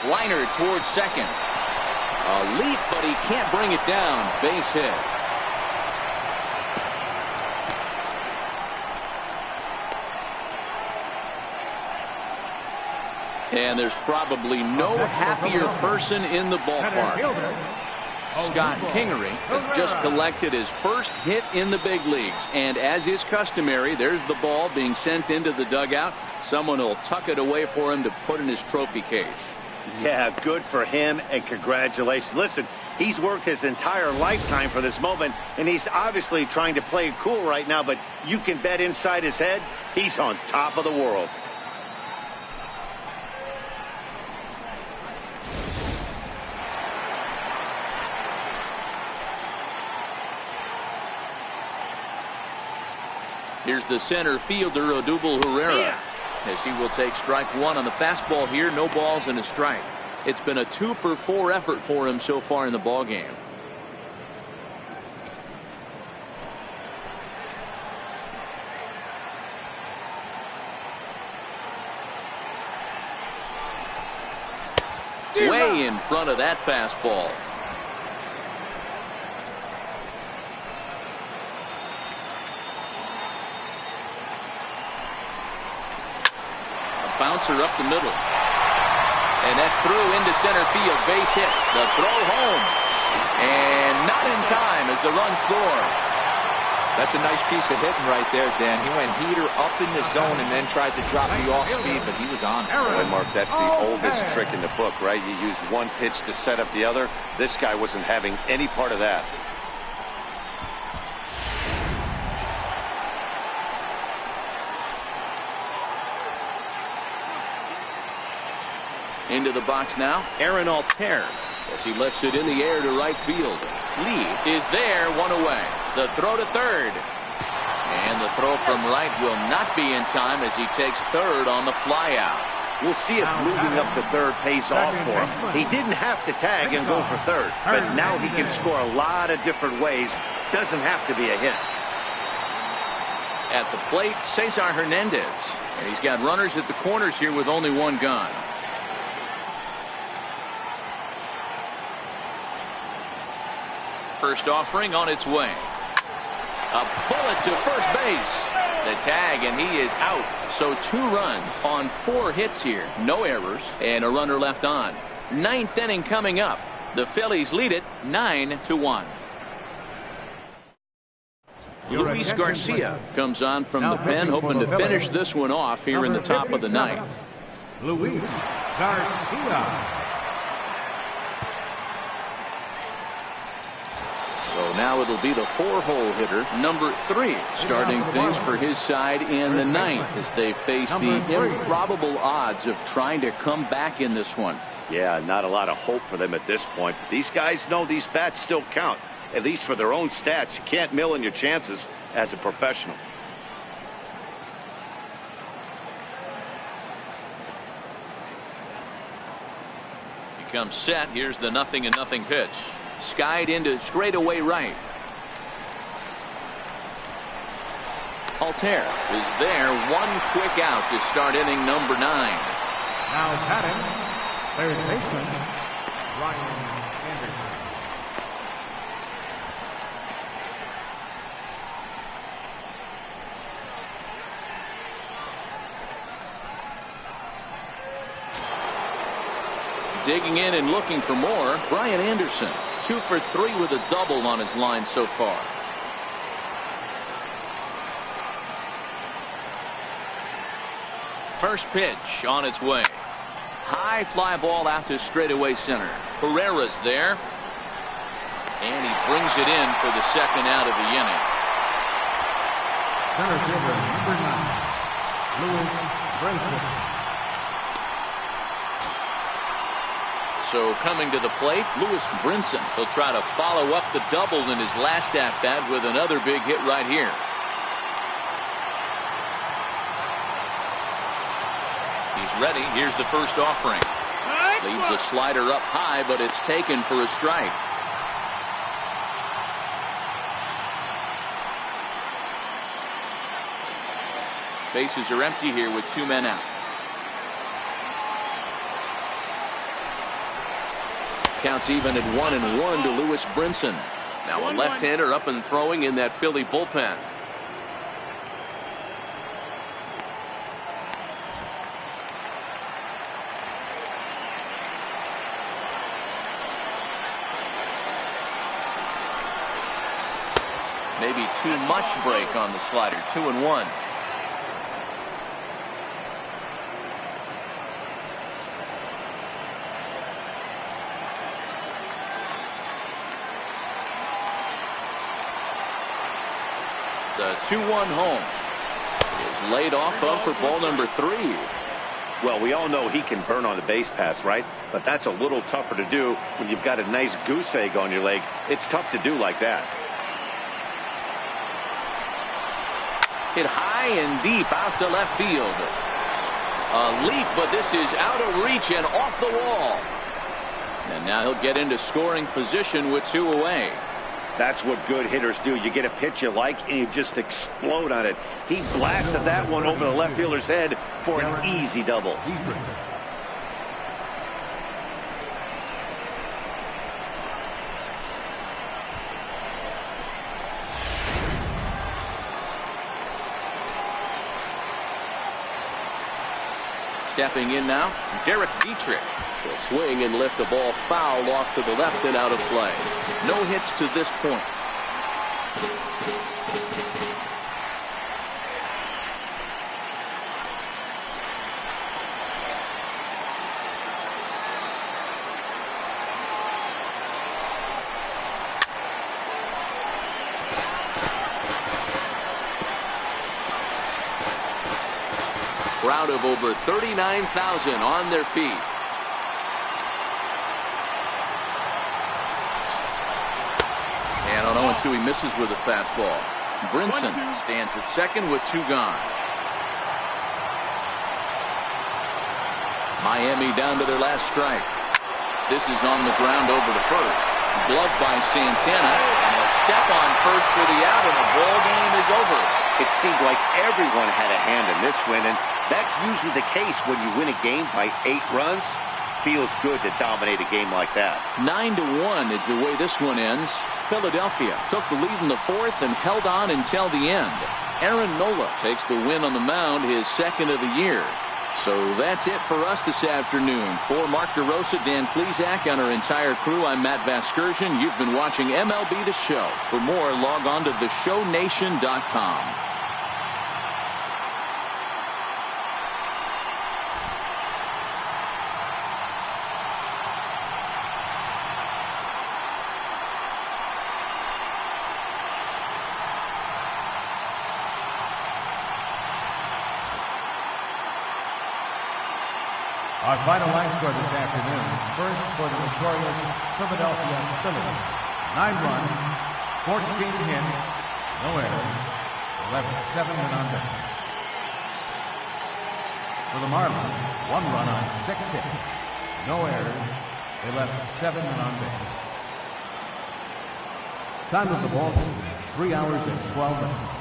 Liner towards second. A leap, but he can't bring it down. Base hit. And there's probably no happier person in the ballpark. Scott Kingery has just collected his first hit in the big leagues. And as is customary, there's the ball being sent into the dugout. Someone will tuck it away for him to put in his trophy case. Yeah, good for him, and congratulations. Listen, he's worked his entire lifetime for this moment, and he's obviously trying to play it cool right now, but you can bet inside his head, he's on top of the world. Here's the center fielder, Odubel Herrera, as he will take strike 1 on the fastball here. No balls and a strike. It's been a 2-for-4 effort for him so far in the ballgame. Way in front of that fastball. A bouncer up the middle. And that's through into center field. Base hit. The throw home. And not in time as the run scores. That's a nice piece of hitting right there, Dan. He went heater up in the zone and then tried to drop the off speed, but he was on it. Boy, Mark, that's the oldest trick in the book, right? You use one pitch to set up the other. This guy wasn't having any part of that. Into the box now, Aaron Altair, as he lifts it in the air to right field. Lee is there, one away. The throw to third. And the throw from right will not be in time as he takes third on the flyout. We'll see if moving up to third pays off for him. He didn't have to tag and go for third, but now he can score a lot of different ways. Doesn't have to be a hit. At the plate, Cesar Hernandez. And he's got runners at the corners here with only one gun. First offering on its way. A bullet to first base. The tag, and he is out. So 2 runs on 4 hits here. No errors, and a runner left on. 9th inning coming up. The Phillies lead it 9-1. Luis Garcia comes on from the pen, hoping to finish this one off here in the top of the 9th. Luis Garcia. So now it'll be the 4-hole hitter, number 3, starting things for his side in the 9th as they face the improbable odds of trying to come back in this one. Yeah, not a lot of hope for them at this point. These guys know these bats still count, at least for their own stats. You can't mill in your chances as a professional. He comes set. Here's the 0-0 pitch. Skied into straightaway right. Altair is there. One quick out to start inning number 9. Now batting, third baseman, Brian Anderson. Digging in and looking for more, Brian Anderson. 2 for 3 with a double on his line so far. First pitch on its way. High fly ball out to straightaway center. Herrera's there. And he brings it in for the second out of the inning. Center fielder number 9, Louis Brinson. So coming to the plate, Lewis Brinson. He'll try to follow up the double in his last at-bat with another big hit right here. He's ready. Here's the first offering. Leaves a slider up high, but it's taken for a strike. Bases are empty here with 2 men out. Counts even at 1-1 to Lewis Brinson. Now a left-hander up and throwing in that Philly bullpen. Maybe too much break on the slider. 2-1. The 2-1 home is laid off of for ball number 3. Well, we all know he can burn on a base pass, right? But that's a little tougher to do when you've got a nice goose egg on your leg. It's tough to do like that. Hit high and deep out to left field. A leap, but this is out of reach and off the wall. And now he'll get into scoring position with 2 away. That's what good hitters do. You get a pitch you like and you just explode on it. He blasted that one over the left fielder's head for an easy double. Stepping in now, Derek Dietrich. He'll swing and lift the ball foul off to the left and out of play. No hits to this point. Crowd of over 39,000 on their feet. And on 0-2, he misses with a fastball. Brinson stands at second with 2 gone. Miami down to their last strike. This is on the ground over to first. Gloved by Santana, and he'll step on first for the out, and the ball game is over. It seemed like everyone had a hand in this win, and that's usually the case when you win a game by 8 runs. Feels good to dominate a game like that. 9-1 is the way this one ends. Philadelphia took the lead in the 4th and held on until the end. Aaron Nola takes the win on the mound, his 2nd of the year. So that's it for us this afternoon. For Mark DeRosa, Dan Plesac, and our entire crew, I'm Matt Vasgersian. You've been watching MLB The Show. For more, log on to theshownation.com. Our final line score this afternoon. First for the victorious Philadelphia Phillies. 9 runs, 14 hits, no errors, left 7 men on base. For the Marlins, 1 run on 6 hits, no errors, they left 7 men on base. Time of the ball game, 3 hours and 12 minutes.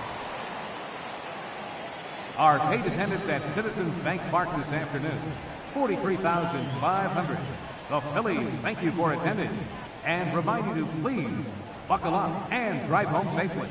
Our paid attendance at Citizens Bank Park this afternoon, 43,500. The Phillies thank you for attending and remind you to please buckle up and drive home safely.